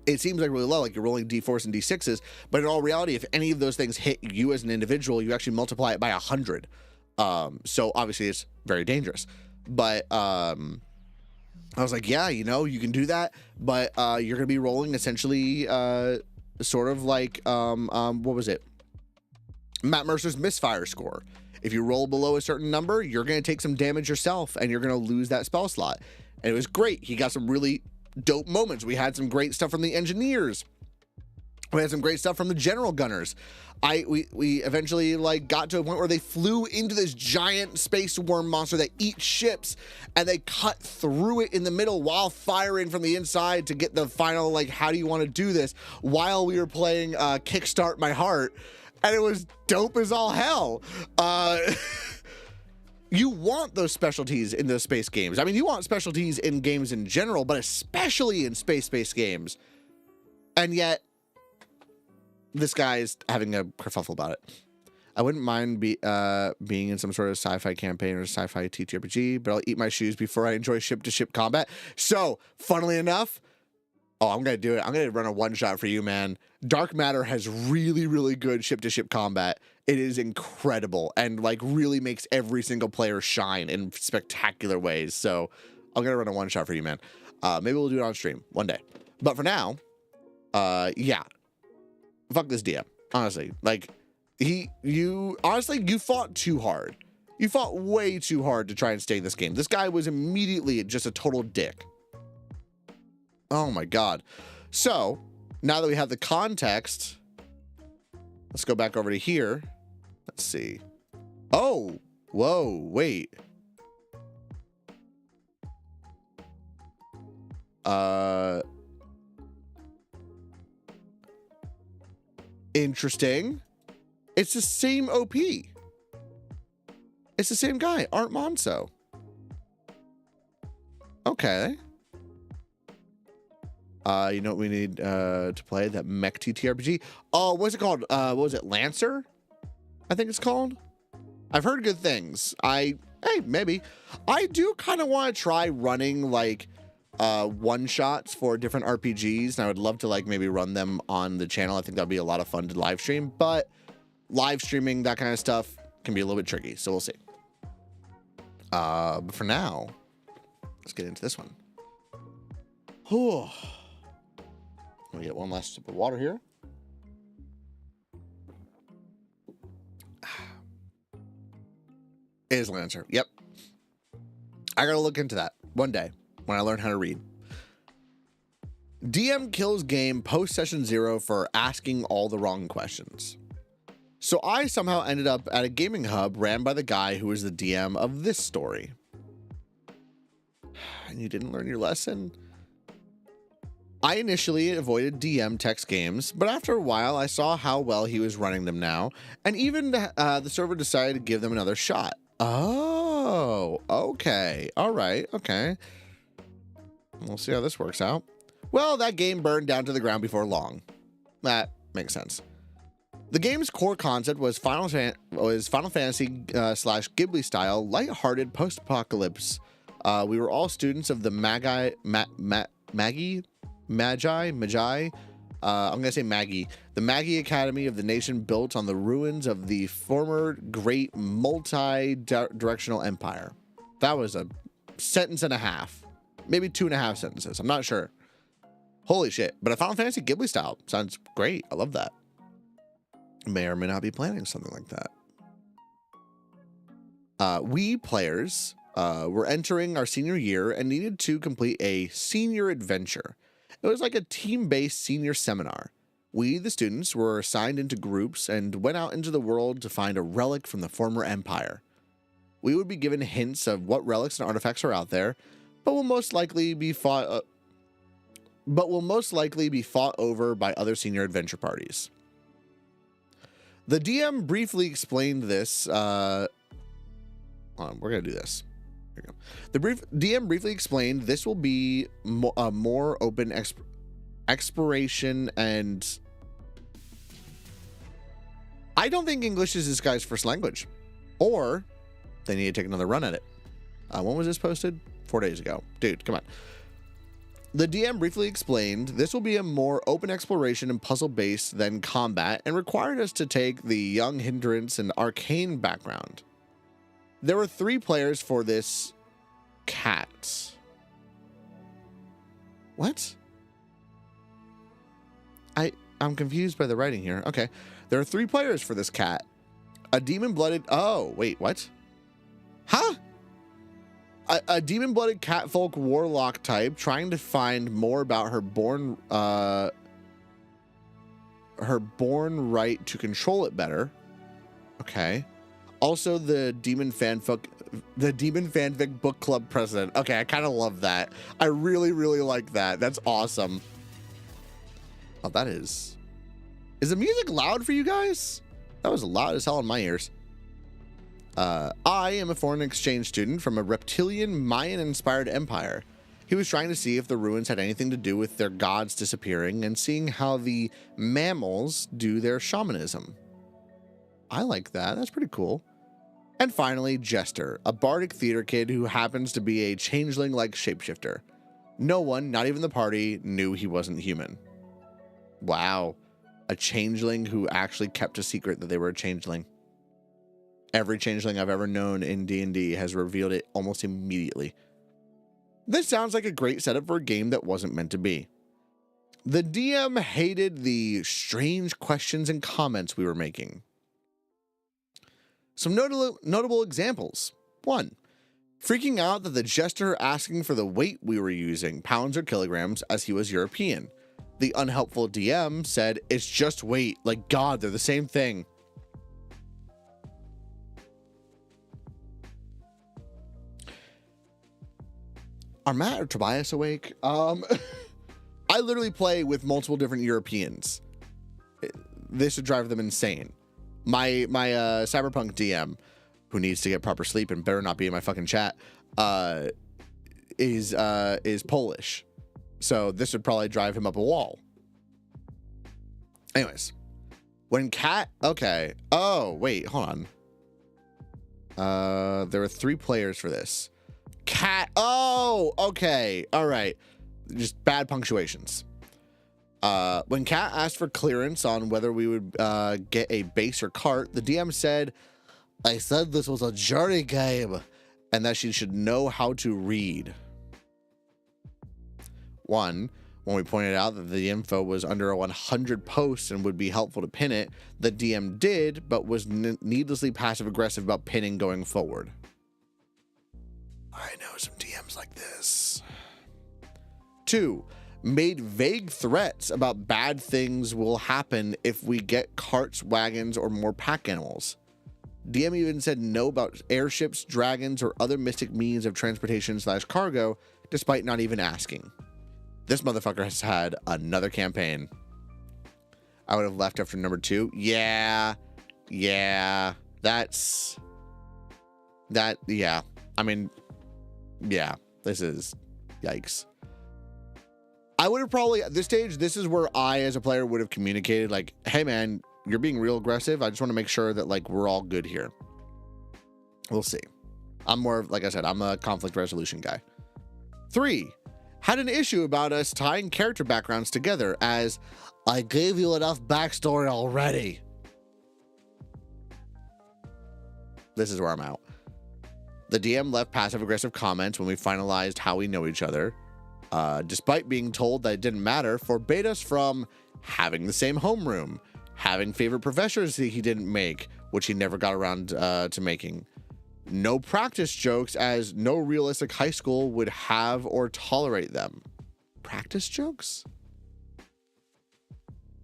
it seems like really low, like you're rolling d4s and d6s, but in all reality, if any of those things hit you as an individual, you actually multiply it by 100. So obviously it's very dangerous. But I was like, yeah, you know, you can do that, but you're gonna be rolling essentially sort of like what was it? Matt Mercer's misfire score. If you roll below a certain number, you're gonna take some damage yourself, and you're gonna lose that spell slot. And it was great. He got some really dope moments. We had some great stuff from the engineers. We had some great stuff from the general gunners. We eventually like got to a point where they flew into this giant space worm monster that eats ships, and they cut through it in the middle while firing from the inside to get the final like, how do you want to do this, while we were playing Kickstart My Heart, and it was dope as all hell. You want those specialties in those space games. I mean, you want specialties in games in general, but especially in space-based games. And yet, this guy is having a kerfuffle about it. I wouldn't mind being in some sort of sci-fi campaign or sci-fi TTRPG, but I'll eat my shoes before I enjoy ship-to-ship combat. So, funnily enough, I'm going to do it. I'm going to run a one-shot for you, man. Dark Matter has really, really good ship-to-ship combat. It is incredible and like really makes every single player shine in spectacular ways. So I'm going to run a one-shot for you, man. Maybe we'll do it on stream one day. But for now, yeah. Fuck this DM. Honestly. Like, you fought too hard. You fought way too hard to try and stay in this game. This guy was immediately just a total dick. Oh my God. So now that we have the context, let's go back over to here. Let's see. Oh, whoa, wait. Interesting. It's the same OP. It's the same guy, Art Monso. Okay. You know what we need to play? That mech TTRPG. Oh, what's it called? What was it? Lancer? I think it's called. I've heard good things. Hey, maybe. I do kind of want to try running like one-shots for different RPGs, and I would love to like maybe run them on the channel. I think that'd be a lot of fun to live stream, but live streaming that kind of stuff can be a little bit tricky, so we'll see. But for now, let's get into this one. Let me get one last sip of water here. It is Lancer. Yep. I gotta look into that one day when I learn how to read. DM kills game post session 0 for asking all the wrong questions. So I somehow ended up at a gaming hub ran by the guy who was the DM of this story. And you didn't learn your lesson? I initially avoided DM text games, but after a while I saw how well he was running them now, and even the server decided to give them another shot. Oh, okay. All right. Okay. We'll see how this works out. Well, that game burned down to the ground before long. That makes sense. The game's core concept was Final Fantasy slash Ghibli style, lighthearted post-apocalypse. We were all students of the Magi. I'm gonna say Maggie, the Maggie Academy of the nation built on the ruins of the former great multi-directional empire. That was a sentence and a half, maybe 2.5 sentences. I'm not sure. Holy shit! But a Final Fantasy Ghibli style sounds great. I love that. May or may not be planning something like that. We players were entering our senior year and needed to complete a senior adventure. It was like a team-based senior seminar. We, the students, were assigned into groups and went out into the world to find a relic from the former empire. We would be given hints of what relics and artifacts are out there, but will most likely be fought over by other senior adventure parties. The DM briefly explained this. Hold on, we're gonna do this. Here we go. The DM briefly explained this will be a more open exploration, and I don't think English is this guy's first language, or they need to take another run at it. When was this posted? 4 days ago. Dude, come on. The DM briefly explained this will be a more open exploration and puzzle based than combat, and required us to take the young hindrance and arcane background. There were 3 players for this cat. What? I'm confused by the writing here. Okay. There are 3 players for this cat. A demon-blooded... Oh, wait, what? Huh? A demon-blooded catfolk warlock type trying to find more about her born right to control it better. Okay. Also, the demon fanfic book club president. Okay, I kind of love that. I really, really like that. That's awesome. Oh, that is the music loud for you guys? That was loud as hell in my ears. I am a foreign exchange student from a reptilian Mayan-inspired empire. He was trying to see if the ruins had anything to do with their gods disappearing and seeing how the mammals do their shamanism. I like that. That's pretty cool. And finally, Jester, a bardic theater kid who happens to be a changeling-like shapeshifter. No one, not even the party, knew he wasn't human. Wow. A changeling who actually kept a secret that they were a changeling. Every changeling I've ever known in D&D has revealed it almost immediately. This sounds like a great setup for a game that wasn't meant to be. The DM hated the strange questions and comments we were making. Some notable examples. 1. Freaking out that the jester asking for the weight we were using, pounds or kilograms, as he was European. The unhelpful DM said, "It's just weight. Like God, they're the same thing." Are Matt or Tobias awake? I literally play with multiple different Europeans. This would drive them insane. My Cyberpunk DM, who needs to get proper sleep and better not be in my fucking chat, is Polish. So this would probably drive him up a wall. Anyways, when Cat, okay. Oh, wait, hold on. There were 3 players for this. Cat, oh, okay, all right. Just bad punctuations. When Kat asked for clearance on whether we would get a base or cart, the DM said, I said this was a jury game and that she should know how to read. 1, when we pointed out that the info was under a 100 posts and would be helpful to pin it, the DM did, but was needlessly passive-aggressive about pinning going forward. I know some DMs like this. 2, made vague threats about bad things will happen if we get carts, wagons, or more pack animals. DM even said no about airships, dragons, or other mystic means of transportation / cargo, despite not even asking. This motherfucker has had another campaign. I would have left after number 2. Yeah. That's... That, yeah. I mean, yeah. This is... Yikes. I would have probably, at this stage, this is where I, as a player, would have communicated, like, hey, man, you're being real aggressive. I just want to make sure that, like, we're all good here. We'll see. I'm more of, like I said, I'm a conflict resolution guy. 3, had an issue about us tying character backgrounds together as, I gave you enough backstory already. This is where I'm out. The DM left passive-aggressive comments when we finalized how we know each other. Despite being told that it didn't matter, forbade us from having the same homeroom, having favorite professors that he didn't make, which he never got around to making. No practice jokes, as no realistic high school would have or tolerate them. Practice jokes?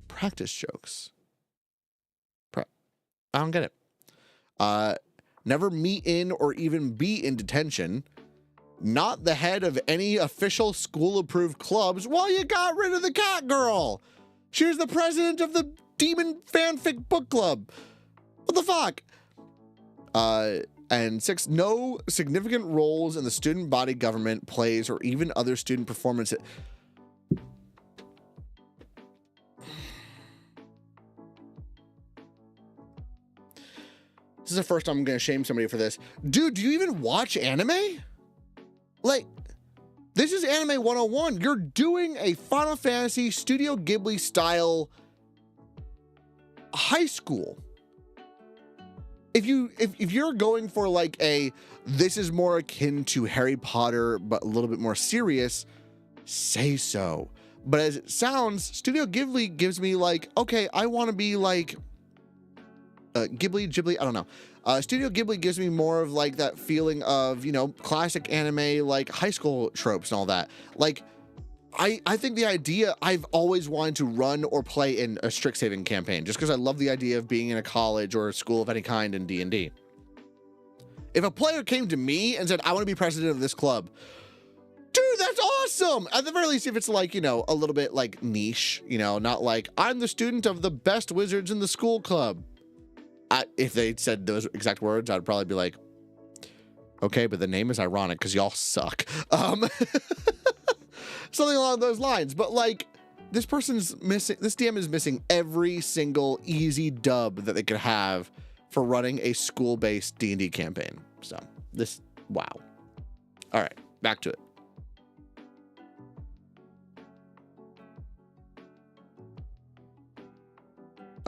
Practice jokes. I don't get it. Never meet in or even be in detention. Not the head of any official school-approved clubs. Well, you got rid of the cat girl. She was the president of the Demon Fanfic Book Club. What the fuck? And 6, no significant roles in the student body government, plays, or even other student performances. This is the first time I'm going to shame somebody for this. Dude, do you even watch anime? Like, this is Anime 101. You're doing a Final Fantasy Studio Ghibli style high school. If you're going for like this is more akin to Harry Potter, but a little bit more serious, say so. But as it sounds, Studio Ghibli gives me like, okay, I want to be like Ghibli, I don't know. Studio Ghibli gives me more of like that feeling of, you know, classic anime, like high school tropes and all that. Like, I think the idea, I've always wanted to run or play in a Strixhaven campaign, just because I love the idea of being in a college or a school of any kind in D&D. If a player came to me and said, I want to be president of this club, dude, that's awesome. At the very least, if it's like, you know, a little bit like niche, you know, not like, I'm the student of the best wizards in the school club. If they said those exact words, I'd probably be like, okay, but the name is ironic because y'all suck. Something along those lines. But like, this DM is missing every single easy dub that they could have for running a school-based D&D campaign. So wow. All right, back to it.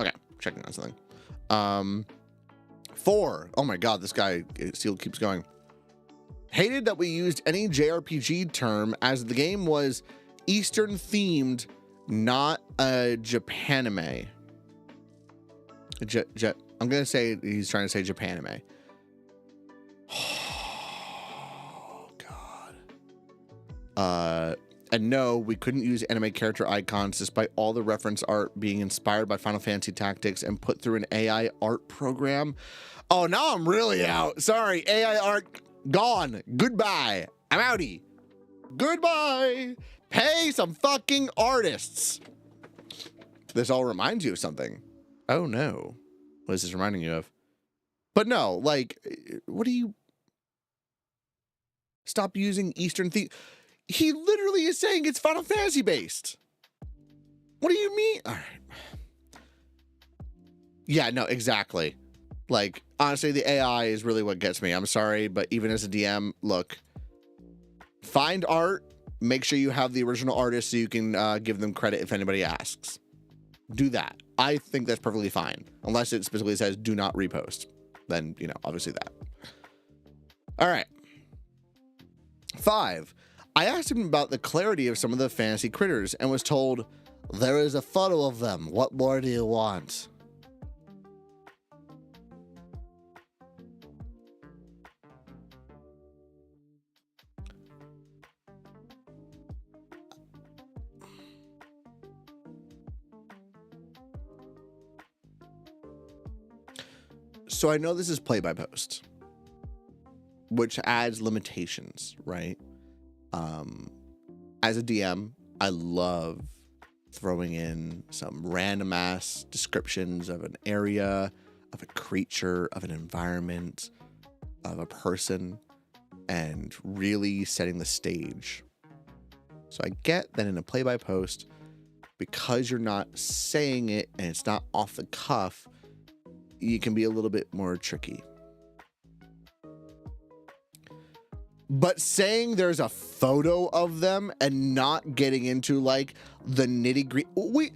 Okay, checking on something. 4. Oh my God, this guy still keeps going. Hated that we used any JRPG term as the game was Eastern themed, not a Japanime. I'm gonna say he's trying to say Japanime. Oh God. And no, we couldn't use anime character icons despite all the reference art being inspired by Final Fantasy Tactics and put through an AI art program. Oh, now I'm really out. Sorry, AI art gone. Goodbye. I'm outie. Goodbye. Pay some fucking artists. This all reminds you of something. Oh no. What is this reminding you of? But no, like, what do you... Stop using Eastern theme. He literally is saying it's Final Fantasy based. What do you mean? All right. Yeah, no, exactly. Like, honestly, the AI is really what gets me. I'm sorry, but even as a DM, look, find art, make sure you have the original artist so you can give them credit if anybody asks. Do that. I think that's perfectly fine. Unless it specifically says do not repost. Then, you know, obviously that. All right. 5. I asked him about the clarity of some of the fantasy critters and was told, there is a photo of them. What more do you want? So I know this is play by post, which adds limitations, right? As a DM, I love throwing in some random ass descriptions of an area, of a creature, of an environment, of a person, and really setting the stage. So I get that in a play by post, because you're not saying it and it's not off the cuff, you can be a little bit more tricky. But saying there's a photo of them and not getting into like the nitty gritty. Wait,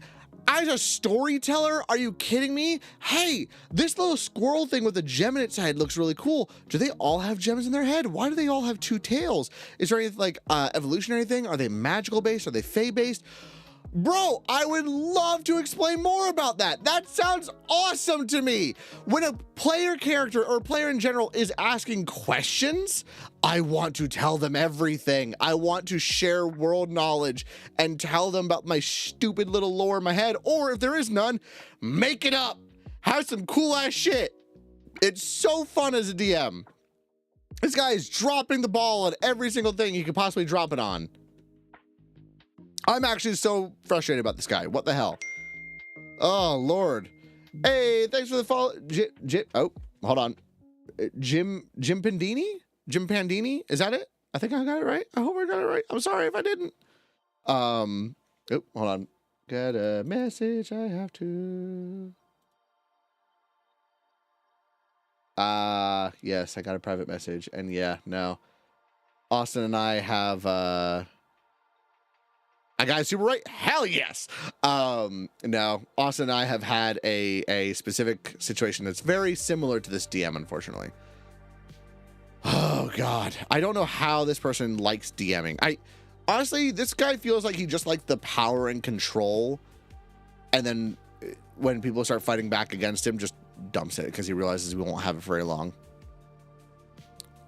as a storyteller, are you kidding me? Hey, this little squirrel thing with a gem in its head looks really cool. Do they all have gems in their head? Why do they all have 2 tails? Is there anything like evolutionary thing? Are they magical based? Are they fae based? Bro, I would love to explain more about that. That sounds awesome to me. When a player character or player in general is asking questions, I want to tell them everything. I want to share world knowledge and tell them about my stupid little lore in my head. Or if there is none, make it up. Have some cool ass shit. It's so fun as a DM. This guy is dropping the ball on every single thing he could possibly drop it on. I'm actually so frustrated about this guy. What the hell? Oh, Lord. Hey, thanks for the follow. Oh, hold on. Jim Pandini? Jim Pandini? Is that it? I think I got it right. I hope I got it right. I'm sorry if I didn't. Oh, hold on. Got a message I have to. Yes, I got a private message. And yeah, no. Austin and I have, I got it super right? Hell yes. No, Austin and I have had a specific situation that's very similar to this DM, unfortunately. Oh, God. I don't know how this person likes DMing. Honestly, this guy feels like he just likes the power and control. And then when people start fighting back against him, just dumps it because he realizes we won't have it for very long.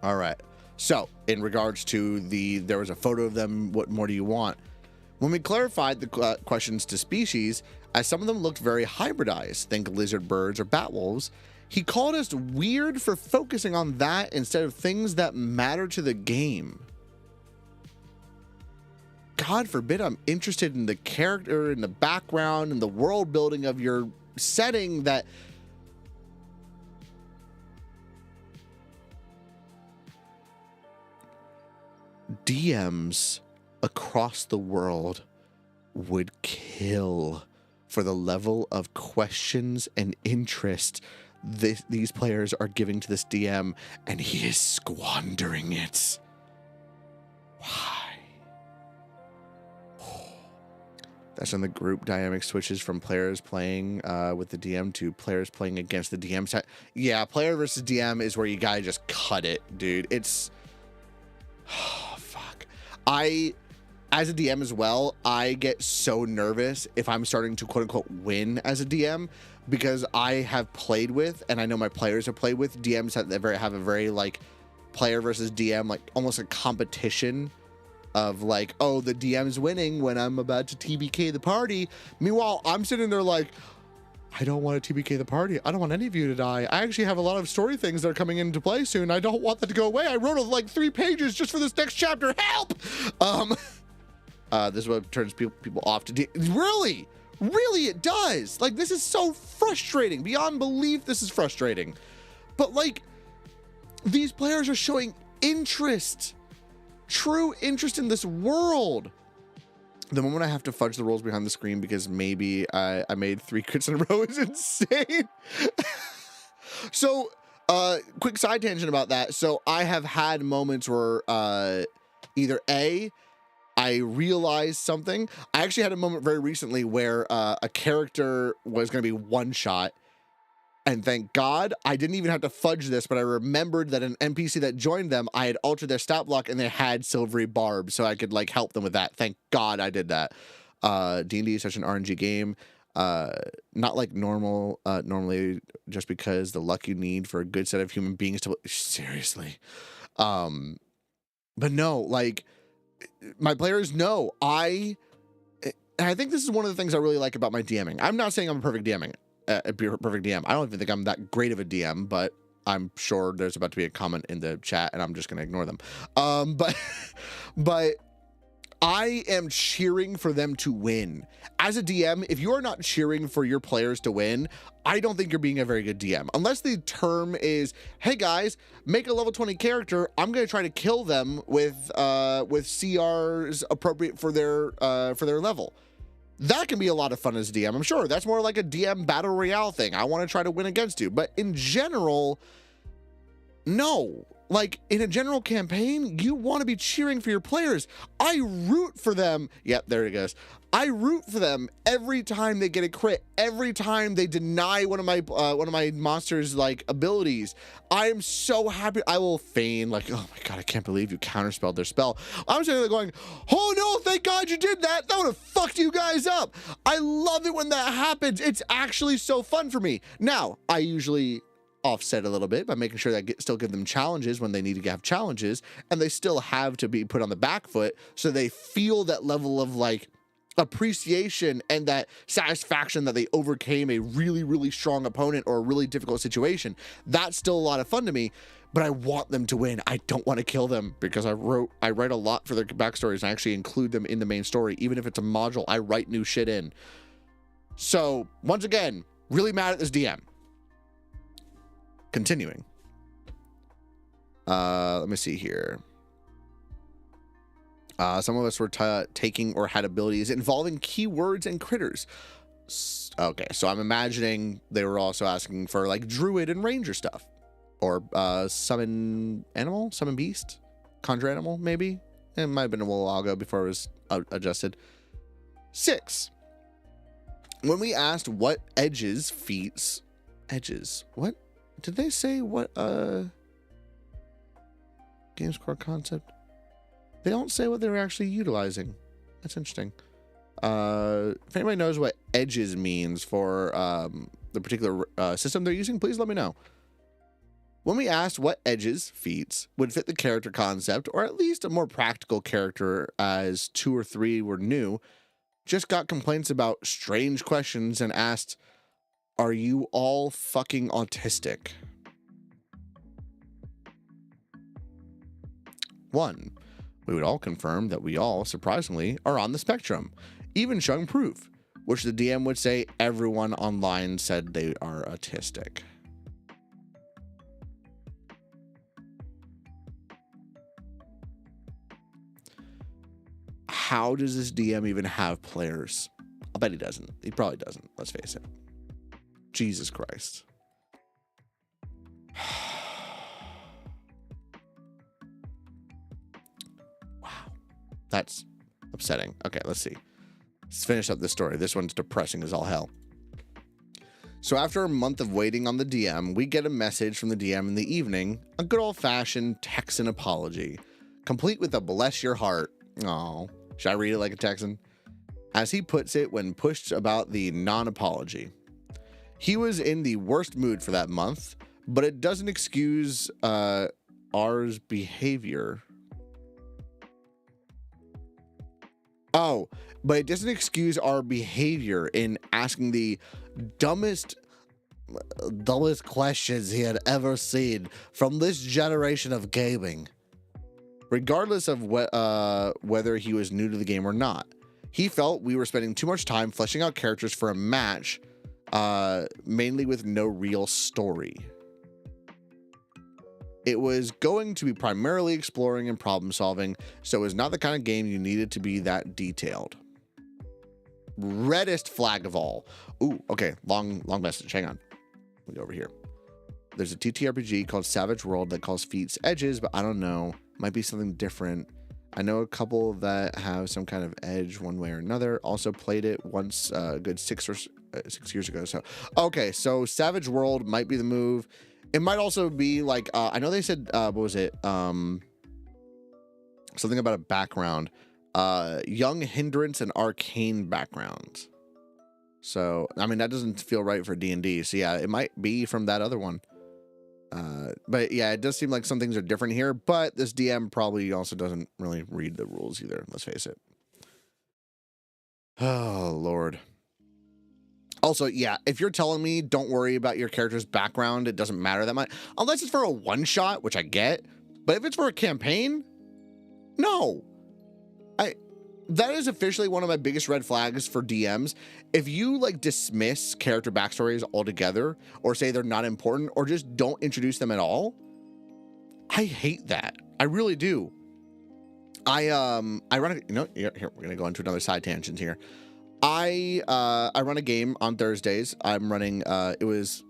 All right. So in regards to there was a photo of them. What more do you want? When we clarified the questions to species, as some of them looked very hybridized, think lizard birds or bat wolves, he called us weird for focusing on that instead of things that matter to the game. God forbid I'm interested in the character and the background and the world building of your setting that... DMs across the world would kill for the level of questions and interest these players are giving to this DM, and he is squandering it. Why? That's when the group dynamic switches from players playing with the DM to players playing against the DM. Yeah, player versus DM is where you gotta just cut it, dude. It's... Oh, fuck. As a DM as well, I get so nervous if I'm starting to quote unquote win as a DM, because I have played with, and I know my players have played with, DMs have a very like player versus DM, like almost a competition of like, oh, the DM's winning when I'm about to TBK the party. Meanwhile, I'm sitting there like, I don't want to TBK the party. I don't want any of you to die. I actually have a lot of story things that are coming into play soon. I don't want that to go away. I wrote like 3 pages just for this next chapter. Help! This is what turns people off to really it does. Like, this is so frustrating beyond belief. This is frustrating, but like, these players are showing interest, true interest in this world. The moment I have to fudge the rolls behind the screen because maybe I made 3 crits in a row is insane. So, quick side tangent about that. So I have had moments where either A, I realized something. I actually had a moment very recently where a character was going to be one shot. And thank God I didn't even have to fudge this, but I remembered that an NPC that joined them, I had altered their stat block and they had silvery barbs, so I could like help them with that. Thank God I did that. D&D is such an RNG game. Not like normally just because the luck you need for a good set of human beings to seriously. But no, like my players know and I think this is one of the things I really like about my DMing. I'm not saying I'm a perfect DMing. A perfect DM. I don't even think I'm that great of a DM, but I'm sure there's about to be a comment in the chat and I'm just going to ignore them. But I am cheering for them to win. As a DM, if you are not cheering for your players to win, I don't think you're being a very good DM. Unless the term is, hey guys, make a level 20 character. I'm going to try to kill them with CRs appropriate for their level. That can be a lot of fun as a DM. I'm sure that's more like a DM battle royale thing. I want to try to win against you. But in general, no. Like, in a general campaign, you want to be cheering for your players. I root for them. Yep, there it goes. I root for them every time they get a crit, every time they deny one of my monsters' like abilities. I am so happy. I will feign like, oh my God, I can't believe you counterspelled their spell. I'm sitting there going, oh no, thank God you did that. That would have fucked you guys up. I love it when that happens. It's actually so fun for me. Now, I usually offset a little bit by making sure that still give them challenges when they need to have challenges, and they still have to be put on the back foot so they feel that level of like appreciation and that satisfaction that they overcame a really, really strong opponent or a really difficult situation. That's still a lot of fun to me, but I want them to win. I don't want to kill them because I write a lot for their backstories and I actually include them in the main story. Even if it's a module, I write new shit in. So once again, really mad at this DM. Continuing. Let me see here. Some of us were taking or had abilities involving keywords and critters. Okay, so I'm imagining they were also asking for like druid and ranger stuff. Or summon animal, summon beast, conjure animal, maybe. It might have been a little while ago before it was adjusted. 6. When we asked what feats, what? Did they say what games core concept? They don't say what they're actually utilizing. That's interesting. If anybody knows what edges means for the particular system they're using, please let me know. When we asked what feats would fit the character concept, or at least a more practical character, as 2 or 3 were new, just got complaints about strange questions and asked, are you all fucking autistic? 1, we would all confirm that we all, surprisingly, are on the spectrum, even showing proof, which the DM would say everyone online said they are autistic. How does this DM even have players? I'll bet he doesn't. He probably doesn't, let's face it. Jesus Christ. Wow. That's upsetting. Okay, let's see. Let's finish up this story. This one's depressing as all hell. So after a month of waiting on the DM, we get a message from the DM in the evening, a good old-fashioned Texan apology, complete with a bless your heart. Oh, should I read it like a Texan? As he puts it when pushed about the non-apology. He was in the worst mood for that month, but it doesn't excuse ours behavior. Oh, but it doesn't excuse our behavior in asking the dumbest questions he had ever seen from this generation of gaming. Regardless of whether he was new to the game or not, he felt we were spending too much time fleshing out characters for a match, mainly with no real story. It was going to be primarily exploring and problem solving, so it was not the kind of game you needed to be that detailed. Reddest flag of all. Ooh, okay, long message. Hang on. Let me go over here. There's a TTRPG called Savage World that calls feats edges, but I don't know. Might be something different. I know a couple that have some kind of edge one way or another. Also played it once, a good 6 years ago. So, okay, so Savage World might be the move. It might also be like, I know they said, what was it? Something about a background. Young Hindrance and Arcane backgrounds. So, I mean, that doesn't feel right for D&D. So, yeah, it might be from that other one. But, yeah, it does seem like some things are different here. But this DM probably also doesn't really read the rules either. Let's face it. Oh, Lord. Also, yeah, if you're telling me don't worry about your character's background, it doesn't matter that much. Unless it's for a one-shot, which I get. But if it's for a campaign, no. That is officially one of my biggest red flags for DMs. If you like dismiss character backstories altogether, or say they're not important, or just don't introduce them at all, I hate that. I really do. I run a, here we're gonna go into another side tangent here. I run a game on Thursdays. I'm running it was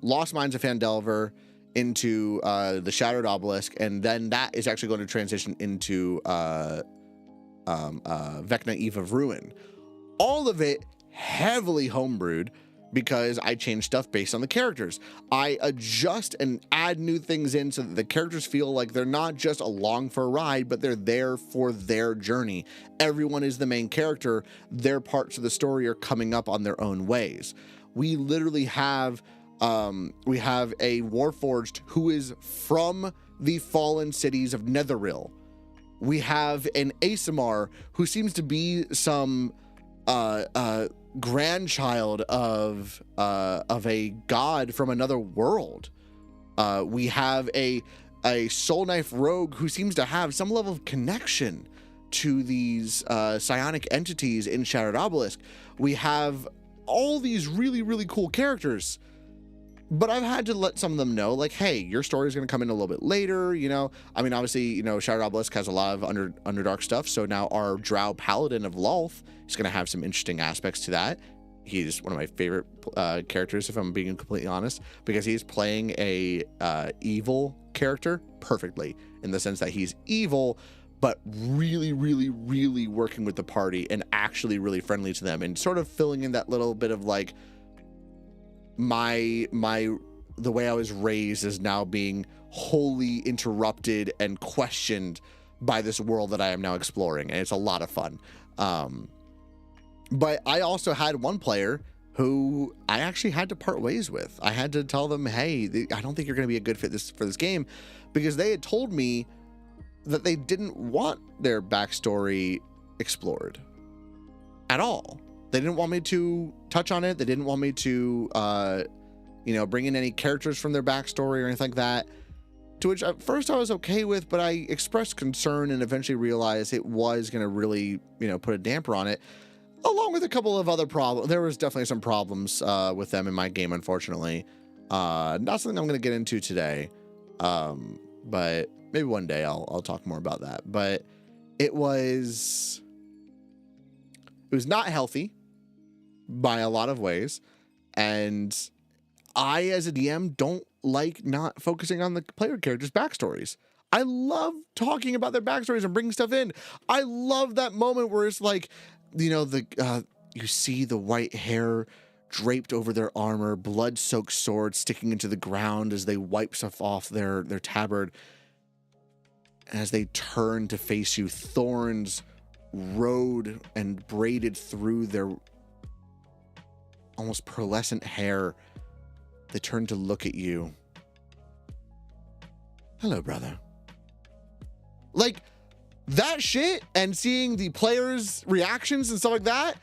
Lost Mines of Phandelver into the Shattered Obelisk, and then that is actually going to transition into Vecna Eve of Ruin. All of it heavily homebrewed because I change stuff based on the characters. I adjust and add new things in so that the characters feel like they're not just along for a ride, but they're there for their journey. Everyone is the main character. Their parts of the story are coming up on their own ways. We literally have a Warforged who is from the fallen cities of Netheril. We have an Asimar who seems to be some grandchild of a god from another world. We have a Soul Knife rogue who seems to have some level of connection to these psionic entities in Shattered Obelisk. We have all these really, really cool characters. But I've had to let some of them know, like, hey, your story is going to come in a little bit later, you know? I mean, obviously, Shattered Obelisk has a lot of Underdark stuff, so now our Drow Paladin of Lolth is going to have some interesting aspects to that. He's one of my favorite characters, if I'm being completely honest, because he's playing a evil character perfectly, in the sense that he's evil, but really, really, really working with the party and actually really friendly to them, and sort of filling in that little bit of, like, the way I was raised is now being wholly interrupted and questioned by this world that I am now exploring, and it's a lot of fun. But I also had one player who I actually had to part ways with. I had to tell them, hey, I don't think you're going to be a good fit for this game, because they had told me that they didn't want their backstory explored at all. They didn't want me to touch on it. They didn't want me to, bring in any characters from their backstory or anything like that. To which at first I was okay with, but I expressed concern and eventually realized it was going to really, put a damper on it, along with a couple of other problems. There was definitely some problems with them in my game, unfortunately. Not something I'm going to get into today, but maybe one day I'll talk more about that. But it was not healthy by a lot of ways, and I, as a DM, don't like not focusing on the player characters' backstories. I love talking about their backstories and bringing stuff in. I love that moment where it's like, you see the white hair draped over their armor, blood-soaked sword sticking into the ground as they wipe stuff off their tabard. And as they turn to face you, thorns rode and braided through their almost pearlescent hair. They turn to look at you. Hello, brother. Like, that shit, and seeing the players' reactions and stuff like that,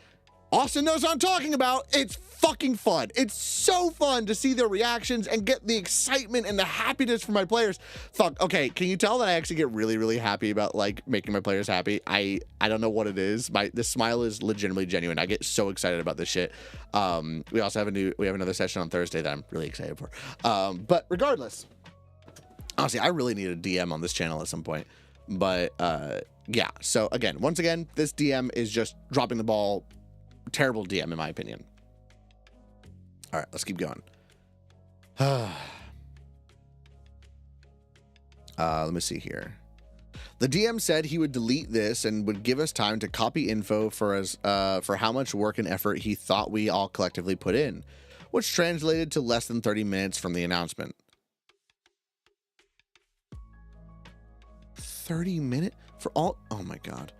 Austin knows what I'm talking about. It's fucking fun. It's so fun to see their reactions and get the excitement and the happiness from my players. Fuck, okay, can you tell that I actually get really, really happy about like making my players happy? I don't know what it is. The smile is legitimately genuine. I get so excited about this shit. We also have another session on Thursday that I'm really excited for. But regardless, honestly, I really need a DM on this channel at some point. But yeah, so once again, this DM is just dropping the ball. Terrible DM in my opinion. All right, let's keep going. Let me see here. The DM said he would delete this and would give us time to copy info for how much work and effort he thought we all collectively put in, which translated to less than 30 minutes from the announcement. 30 minutes for all? Oh my God.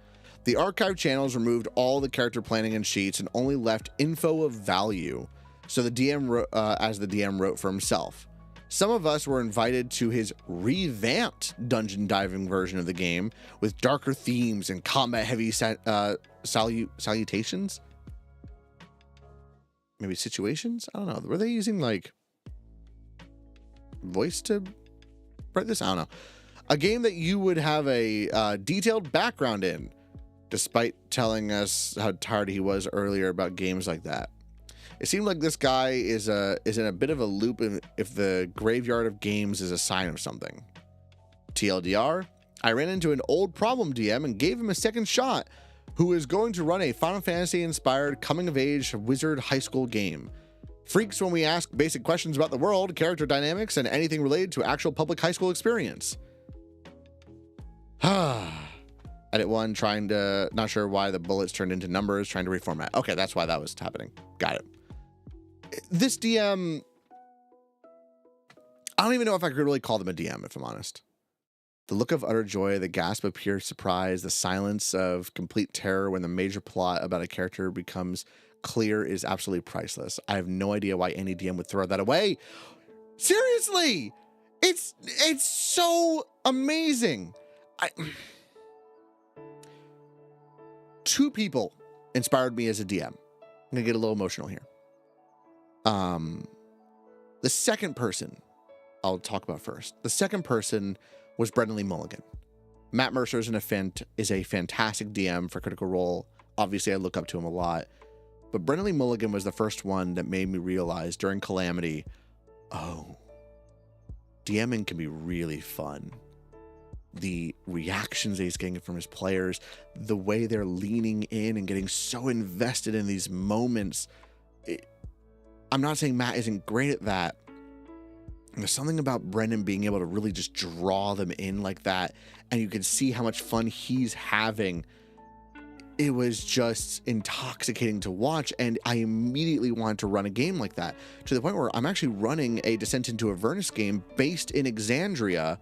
The archive channels removed all the character planning and sheets and only left info of value. So the DM wrote, as the DM wrote for himself. Some of us were invited to his revamped dungeon diving version of the game with darker themes and combat-heavy salutations? Maybe situations? I don't know. Were they using, like, voice to write this? I don't know. A game that you would have a detailed background in, despite telling us how tired he was earlier about games like that. It seemed like this guy is in a bit of a loop if the graveyard of games is a sign of something. TLDR, I ran into an old problem DM and gave him a second shot, who is going to run a Final Fantasy inspired coming of age wizard high school game. Freaks when we ask basic questions about the world, character dynamics, and anything related to actual public high school experience. Edit 1, not sure why the bullets turned into numbers, trying to reformat. Okay, that's why that was happening. Got it. This DM, I don't even know if I could really call them a DM, if I'm honest. The look of utter joy, the gasp of pure surprise, the silence of complete terror when the major plot about a character becomes clear is absolutely priceless. I have no idea why any DM would throw that away. Seriously! It's so amazing. Two people inspired me as a DM. I'm gonna get a little emotional here. The second person I'll talk about first. The second person was Brendan Lee Mulligan. Matt Mercer is a fantastic DM for Critical Role. Obviously, I look up to him a lot. But Brendan Lee Mulligan was the first one that made me realize during Calamity, oh, DMing can be really fun. The reactions that he's getting from his players, the way they're leaning in and getting so invested in these moments. I'm not saying Matt isn't great at that. There's something about Brendan being able to really just draw them in like that, and you can see how much fun he's having. It was just intoxicating to watch, and I immediately wanted to run a game like that, to the point where I'm actually running a Descent into Avernus game based in Exandria,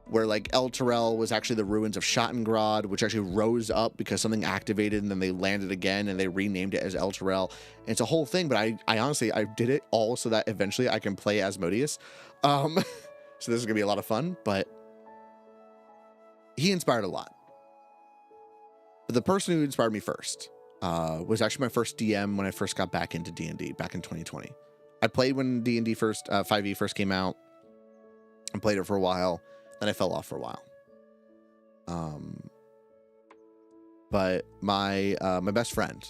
where like El Terrell was actually the ruins of Schattengrad, which actually rose up because something activated and then they landed again and they renamed it as El Terrell. And it's a whole thing, but I honestly, I did it all so that eventually I can play Asmodeus. So this is gonna be a lot of fun, but he inspired a lot. But the person who inspired me first was actually my first DM when I first got back into D&D back in 2020. I played when D&D 5e first came out and played it for a while. Then I fell off for a while. But my best friend,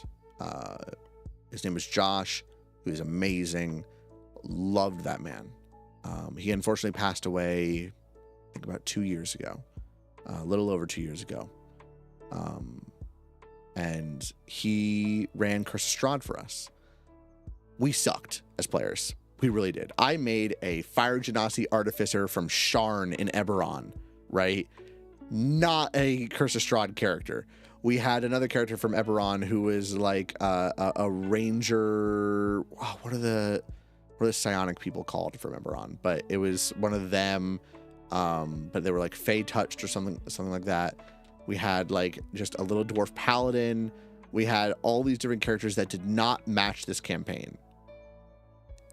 his name was Josh, who is amazing. Loved that man. He unfortunately passed away, I think about 2 years ago, a little over 2 years ago. And he ran Curse of Strahd for us. We sucked as players. We really did. I made a Fire Genasi Artificer from Sharn in Eberron, right? Not a Curse of Strahd character. We had another character from Eberron who was like a ranger. Oh, what are the psionic people called from Eberron? But it was one of them. But they were like Fey touched or something like that. We had like just a little dwarf paladin. We had all these different characters that did not match this campaign.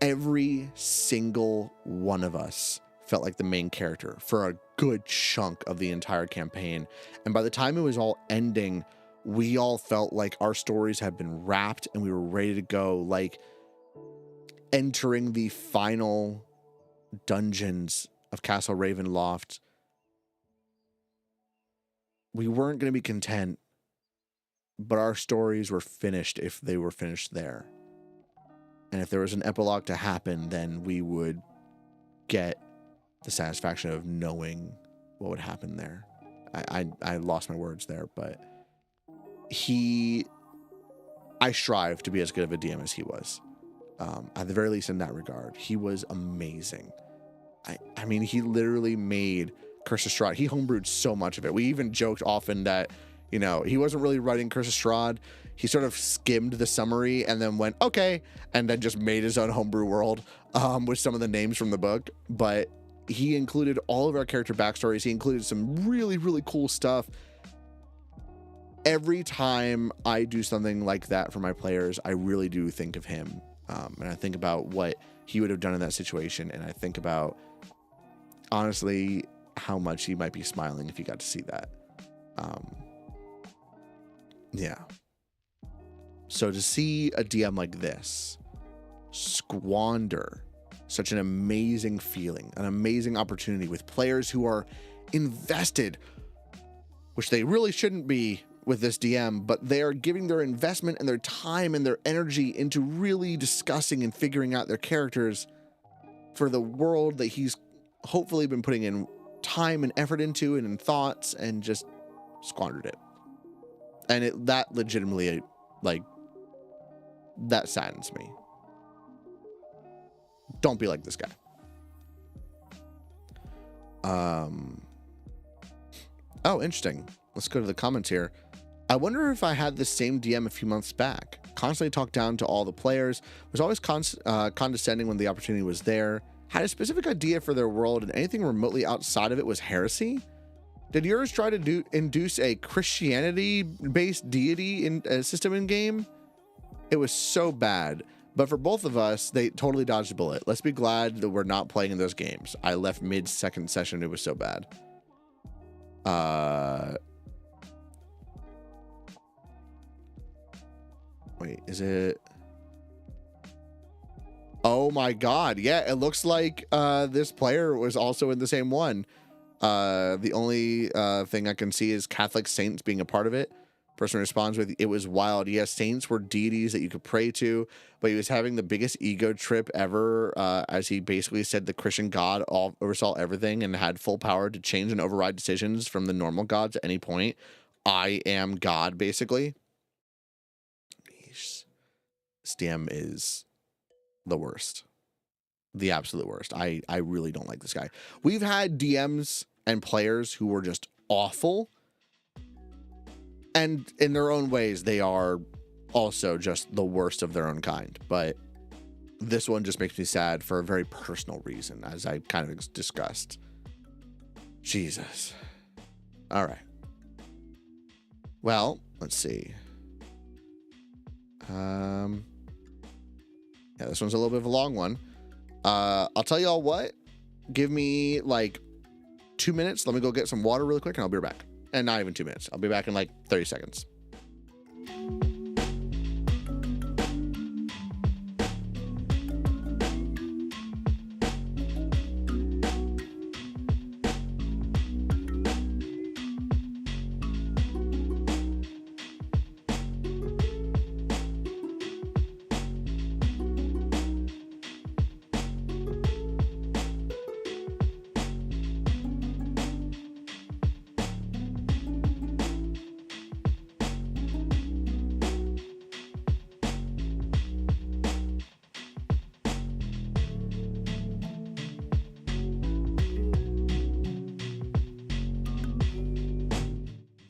Every single one of us felt like the main character for a good chunk of the entire campaign. And by the time it was all ending, we all felt like our stories had been wrapped and we were ready to go. Like, entering the final dungeons of Castle Ravenloft, we weren't going to be content, but our stories were finished if they were finished there. And if there was an epilogue to happen, then we would get the satisfaction of knowing what would happen there. I lost my words there, but I strive to be as good of a DM as he was. At the very least in that regard. He was amazing. I mean, he literally made Curse of Strahd. He homebrewed so much of it. We even joked often that, you know, he wasn't really writing Curse of Strahd. He sort of skimmed the summary and then went, okay, and then just made his own homebrew world with some of the names from the book. But he included all of our character backstories. He included some really, really cool stuff. Every time I do something like that for my players, I really do think of him. And I think about what he would have done in that situation. And I think about, honestly, how much he might be smiling if he got to see that. Yeah. So to see a DM like this squander such an amazing feeling, an amazing opportunity with players who are invested, which they really shouldn't be with this DM, but they are giving their investment and their time and their energy into really discussing and figuring out their characters for the world that he's hopefully been putting in time and effort into and in thoughts, and just squandered it. And that legitimately, like, that saddens me. Don't be like this guy. Oh, interesting. Let's go to the comments here. I wonder if I had the same DM a few months back. Constantly talked down to all the players. Was always condescending when the opportunity was there. Had a specific idea for their world, and anything remotely outside of it was heresy. Did yours try to induce a Christianity-based deity system in game? It was so bad. But for both of us, they totally dodged a bullet. Let's be glad that we're not playing in those games. I left mid-second session. It was so bad. Wait, is it? Oh my God. Yeah, it looks like this player was also in the same one. The only thing I can see is Catholic saints being a part of it. Person responds with, it was wild. Yes, saints were deities that you could pray to, but he was having the biggest ego trip ever, as he basically said the Christian God oversaw everything and had full power to change and override decisions from the normal gods at any point. I am God, basically. This DM is the worst. The absolute worst. I really don't like this guy. We've had DMs and players who were just awful. And in their own ways, they are also just the worst of their own kind. But this one just makes me sad for a very personal reason, as I kind of discussed. Jesus. All right. Well, let's see. Yeah, this one's a little bit of a long one. I'll tell you all what. Give me like 2 minutes. Let me go get some water really quick, and I'll be right back. And not even 2 minutes. I'll be back in like 30 seconds.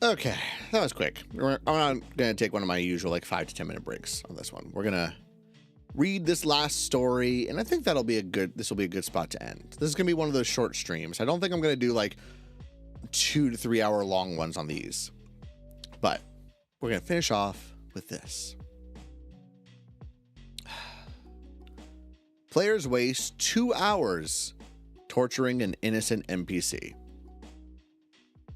Okay, that was quick. I'm not going to take one of my usual like 5 to 10 minute breaks on this one. We're going to read this last story, and I think this will be a good spot to end. This is going to be one of those short streams. I don't think I'm going to do like 2 to 3 hour long ones on these, but we're going to finish off with this. Players waste 2 hours torturing an innocent NPC.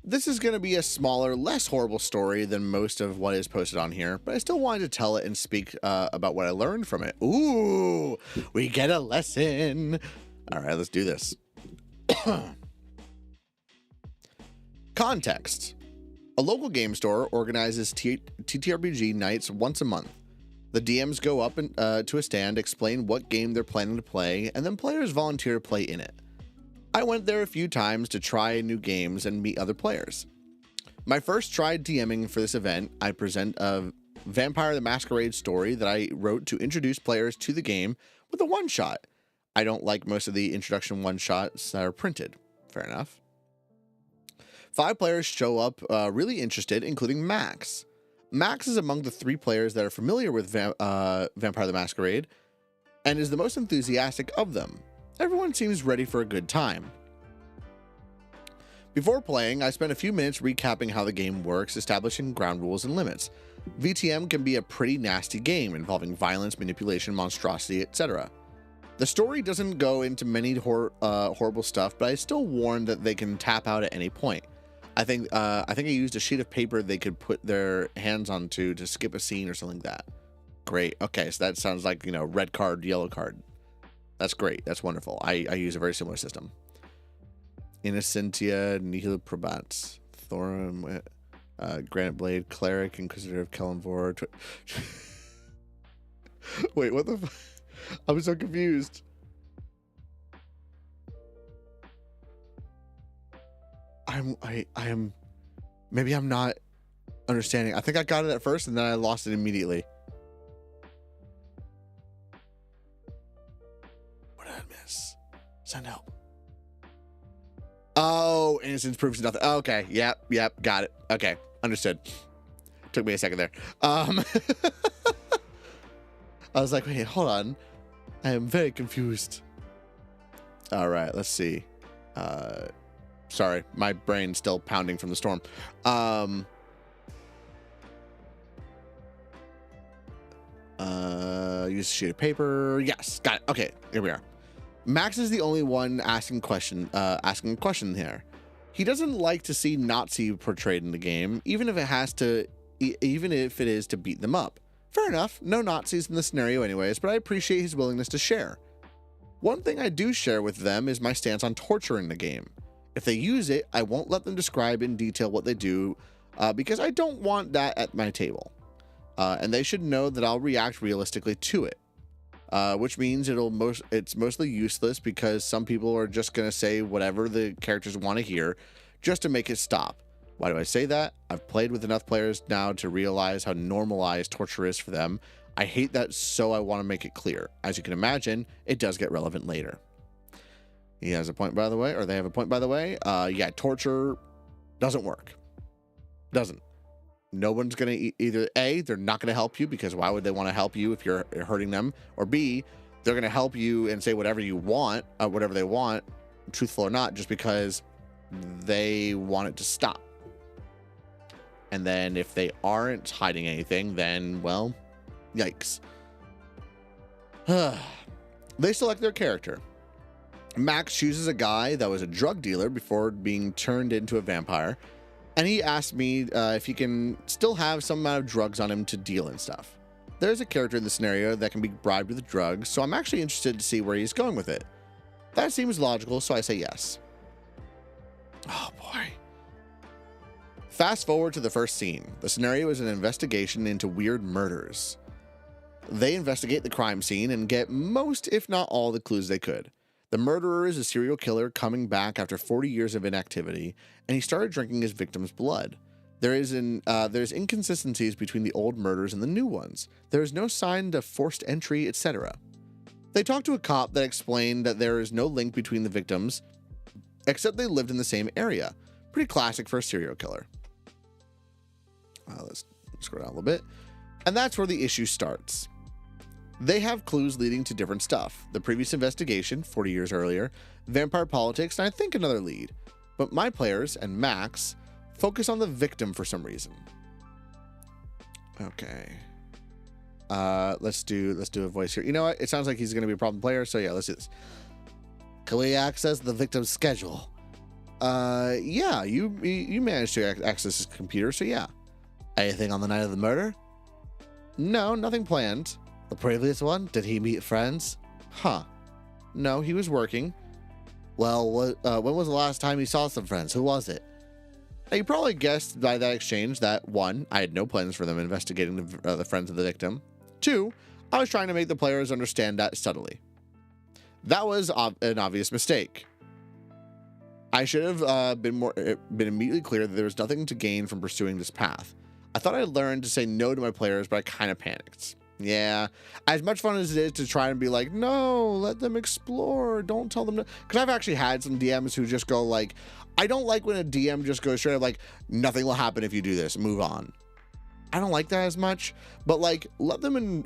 This is going to be a smaller, less horrible story than most of what is posted on here, but I still wanted to tell it and speak about what I learned from it. Ooh, we get a lesson. All right, let's do this. Context. A local game store organizes TTRPG nights once a month. The DMs go up to a stand, explain what game they're planning to play, and then players volunteer to play in it. I went there a few times to try new games and meet other players. My first try DMing for this event, I present a Vampire the Masquerade story that I wrote to introduce players to the game with a one-shot. I don't like most of the introduction one-shots that are printed. Fair enough. 5 players show up really interested, including Max. Max is among the 3 players that are familiar with Vampire the Masquerade and is the most enthusiastic of them. Everyone seems ready for a good time. Before playing, I spent a few minutes recapping how the game works, establishing ground rules and limits. VTM can be a pretty nasty game involving violence, manipulation, monstrosity, etc. The story doesn't go into many horrible stuff, but I still warn that they can tap out at any point. I think I used a sheet of paper they could put their hands onto to skip a scene or something like that. Great. Okay, so that sounds like, you know, red card, yellow card. That's great. That's wonderful. I use a very similar system. Innocentia, Nihil Probats, Thorum, Granite Blade, Cleric, Inquisitor of Kellenvor. Wait, what the I'm so confused. I am maybe I'm not understanding. I think I got it at first and then I lost it immediately. What did I miss? Send help. Oh, innocence proves nothing. Okay, yep, got it. Okay, understood. Took me a second there. I was like, wait, hold on. I am very confused. All right, let's see. Sorry, my brain's still pounding from the storm. Use a sheet of paper. Yes, got it. Okay, here we are. Max is the only one asking a question here. He doesn't like to see Nazi portrayed in the game, even if it is to beat them up. Fair enough, no Nazis in the scenario anyways, but I appreciate his willingness to share. One thing I do share with them is my stance on torture in the game. If they use it, I won't let them describe in detail what they do, because I don't want that at my table. And they should know that I'll react realistically to it. Which means it's mostly useless because some people are just going to say whatever the characters want to hear just to make it stop. Why do I say that? I've played with enough players now to realize how normalized torture is for them. I hate that, so I want to make it clear. As you can imagine, it does get relevant later. He has a point, by the way, or they have a point, by the way. Yeah, torture doesn't work. Doesn't. No one's going to either A, they're not going to help you because why would they want to help you if you're hurting them? Or B, they're going to help you and say whatever you want, whatever they want, truthful or not, just because they want it to stop. And then if they aren't hiding anything, then, well, yikes. They select their character. Max chooses a guy that was a drug dealer before being turned into a vampire. And he asked me if he can still have some amount of drugs on him to deal and stuff. There's a character in the scenario that can be bribed with drugs, so I'm actually interested to see where he's going with it. That seems logical, so I say yes. Oh boy. Fast forward to the first scene. The scenario is an investigation into weird murders. They investigate the crime scene and get most, if not all, the clues they could. The murderer is a serial killer coming back after 40 years of inactivity, and he started drinking his victim's blood. There's inconsistencies between the old murders and the new ones. There is no sign of forced entry, etc. They talk to a cop that explained that there is no link between the victims, except they lived in the same area. Pretty classic for a serial killer. Let's scroll down a little bit. And that's where the issue starts. They have clues leading to different stuff. The previous investigation, 40 years earlier, vampire politics, and I think another lead. But my players, and Max, focus on the victim for some reason. Okay. Let's do a voice here. You know what? It sounds like he's going to be a problem player, so yeah, let's do this. Can we access the victim's schedule? Yeah, you managed to access his computer, so yeah. Anything on the night of the murder? No, nothing planned. The previous one? Did he meet friends? Huh. No, he was working. Well, when was the last time he saw some friends? Who was it? Now, you probably guessed by that exchange that 1, I had no plans for them investigating the friends of the victim. 2, I was trying to make the players understand that subtly. That was an obvious mistake. I should have been immediately clear that there was nothing to gain from pursuing this path. I thought I learned to say no to my players, but I kind of panicked. Yeah, as much fun as it is to try and be like, no, let them explore, don't tell them no. Because I've actually had some DMs who just go like, I don't like when a DM just goes straight up like, nothing will happen if you do this, move on. I don't like that as much, but like, let them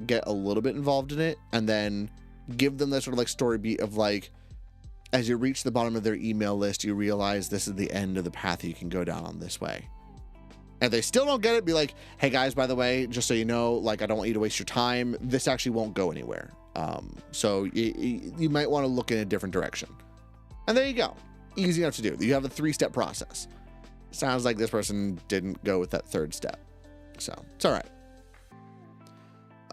get a little bit involved in it, and then give them that sort of like story beat of like, as you reach the bottom of their email list, you realize this is the end of the path you can go down on this way. And if they still don't get it, be like, hey guys, by the way, just so you know, like, I don't want you to waste your time. This actually won't go anywhere. So you might want to look in a different direction. And there you go. Easy enough to do. You have a 3-step process. Sounds like this person didn't go with that 3rd step. So it's all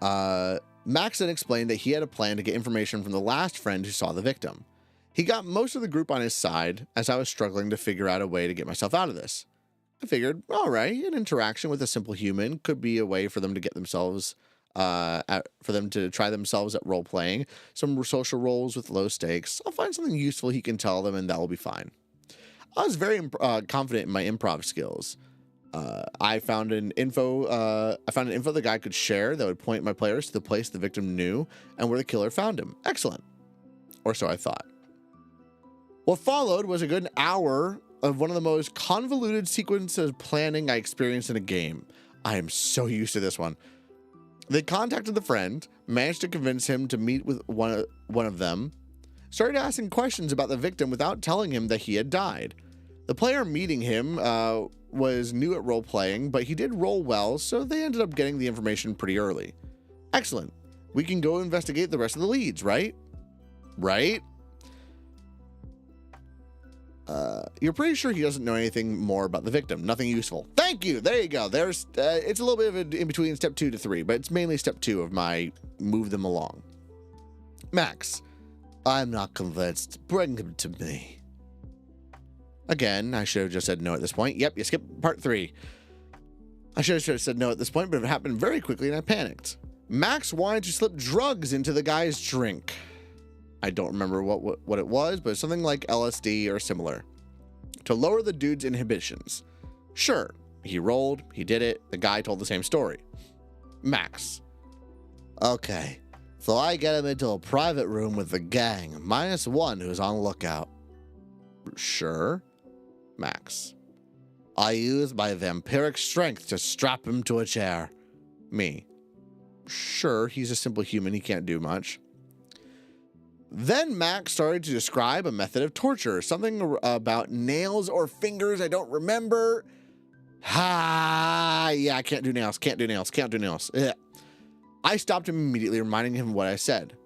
right. Max then explained that he had a plan to get information from the last friend who saw the victim. He got most of the group on his side as I was struggling to figure out a way to get myself out of this. I figured, all right, an interaction with a simple human could be a way for them to get themselves, for them to try themselves at role playing, some social roles with low stakes. I'll find something useful he can tell them, and that will be fine. I was very confident in my improv skills. I found an info the guy could share that would point my players to the place the victim knew and where the killer found him. Excellent, or so I thought. What followed was a good hour of one of the most convoluted sequences of planning I experienced in a game. I am so used to this one. They contacted the friend, managed to convince him to meet with one of them, started asking questions about the victim without telling him that he had died. The player meeting him was new at role-playing, but he did roll well, so they ended up getting the information pretty early. Excellent. We can go investigate the rest of the leads, right? Right? You're pretty sure he doesn't know anything more about the victim. Nothing useful. Thank you. There you go. There's it's a little bit of an in between step 2 to 3, but it's mainly step 2 of my move them along. Max, I'm not convinced. Bring him to me. Again, I should have just said no at this point. Yep, you skipped part 3. I should have said no at this point, but it happened very quickly and I panicked. Max wanted to slip drugs into the guy's drink. I don't remember what it was, but something like LSD or similar, to lower the dude's inhibitions. Sure, he rolled, he did it, the guy told the same story. Max. Okay, so I get him into a private room with the gang, -1 who's on lookout. Sure. Max. I use my vampiric strength to strap him to a chair. Me. Sure, he's a simple human, he can't do much. Then Max started to describe a method of torture, something about nails or fingers, I don't remember. Yeah, I can't do nails, can't do nails, can't do nails. Ugh. I stopped him immediately, reminding him what I said.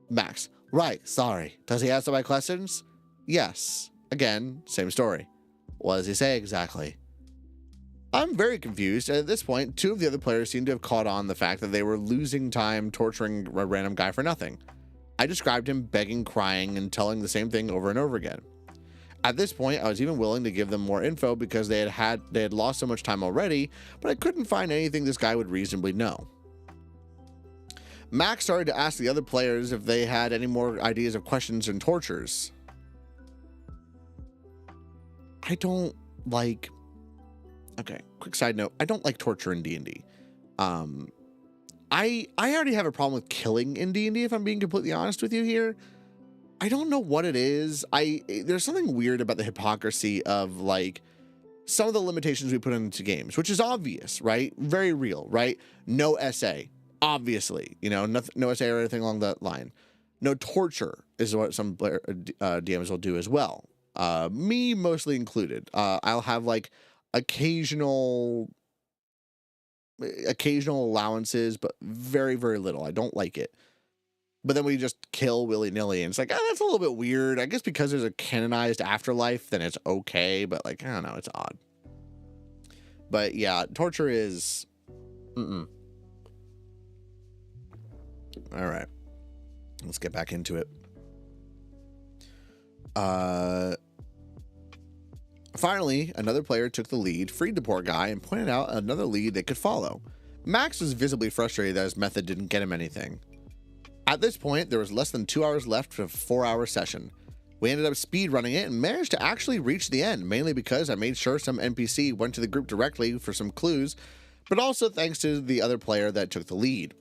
Max, right, sorry. Does he answer my questions? Yes. Again, same story. What does he say exactly? I'm very confused, and at this point, 2 of the other players seem to have caught on the fact that they were losing time torturing a random guy for nothing. I described him begging, crying, and telling the same thing over and over again. At this point, I was even willing to give them more info because they had lost so much time already, but I couldn't find anything this guy would reasonably know. Max started to ask the other players if they had any more ideas of questions and tortures. I don't like... Okay, quick side note. I don't like torture in D&D. I already have a problem with killing in D&D, if I'm being completely honest with you here. I don't know what it is. There's something weird about the hypocrisy of, like, some of the limitations we put into games, which is obvious, right? Very real, right? No essay, obviously. You know, no essay or anything along that line. No torture is what some DMs will do as well. Me mostly included. I'll have, like, occasional allowances, but very, very little. I don't like it. but then we just kill willy-nilly, and it's like, that's a little bit weird. I guess because there's a canonized afterlife, then it's okay, but like, I don't know, it's odd. But yeah, torture is all right, let's get back into it. Finally, another player took the lead, freed the poor guy, and pointed out another lead they could follow. Max was visibly frustrated that his method didn't get him anything. At this point, there was less than 2 hours left for a 4-hour session. We ended up speed running it and managed to actually reach the end, mainly because I made sure some NPC went to the group directly for some clues, but also thanks to the other player that took the lead.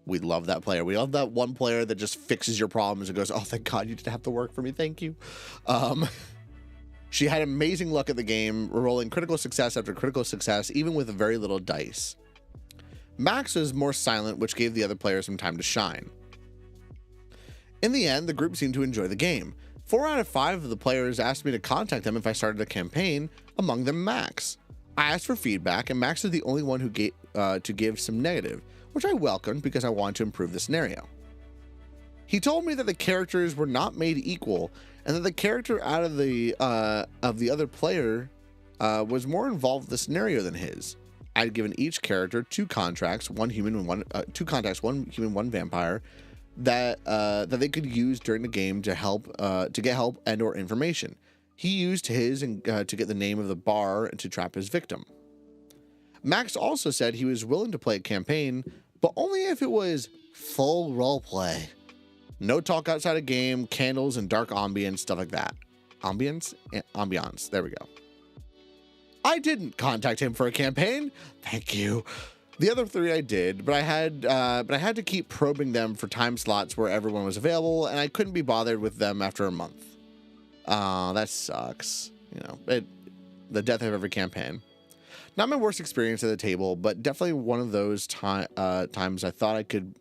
We love that player. We love that one player that just fixes your problems and goes, oh, thank God you didn't have to work for me. Thank you. She had amazing luck at the game, rolling critical success after critical success, even with very little dice. Max was more silent, which gave the other players some time to shine. In the end, the group seemed to enjoy the game. 4 out of 5 of the players asked me to contact them if I started a campaign, among them Max. I asked for feedback, and Max is the only one who gave to give some negative, which I welcomed because I wanted to improve the scenario. He told me that the characters were not made equal, and that the character out of the other player was more involved with the scenario than his. I'd given each character 2 contracts, 1 human and 1 vampire, that they could use during the game to get help and or information. He used his to get the name of the bar to trap his victim. Max also said he was willing to play a campaign, but only if it was full roleplay. No talk outside of game, candles and dark ambience, stuff like that. Ambiance. There we go. I didn't contact him for a campaign. Thank you. The other 3 I did, but I had to keep probing them for time slots where everyone was available, and I couldn't be bothered with them after a month. That sucks. You know, the death of every campaign. Not my worst experience at the table, but definitely one of those times I thought I could.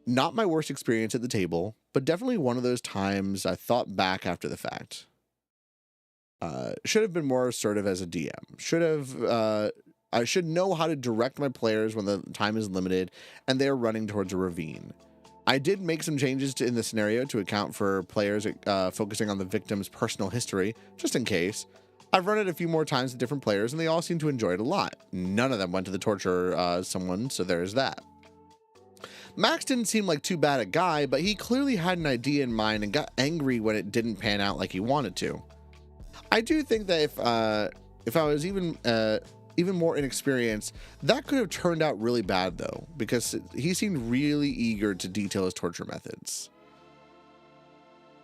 Not my worst experience at the table, but definitely one of those times I thought back after the fact. Should have been more assertive as a DM. I should know how to direct my players when the time is limited and they are running towards a ravine. I did make some changes in the scenario to account for players focusing on the victim's personal history, just in case. I've run it a few more times with different players, and they all seem to enjoy it a lot. None of them went to the torture someone, so there's that. Max didn't seem like too bad a guy, but he clearly had an idea in mind and got angry when it didn't pan out like he wanted to. I do think that if I was even more inexperienced, that could have turned out really bad though, because he seemed really eager to detail his torture methods.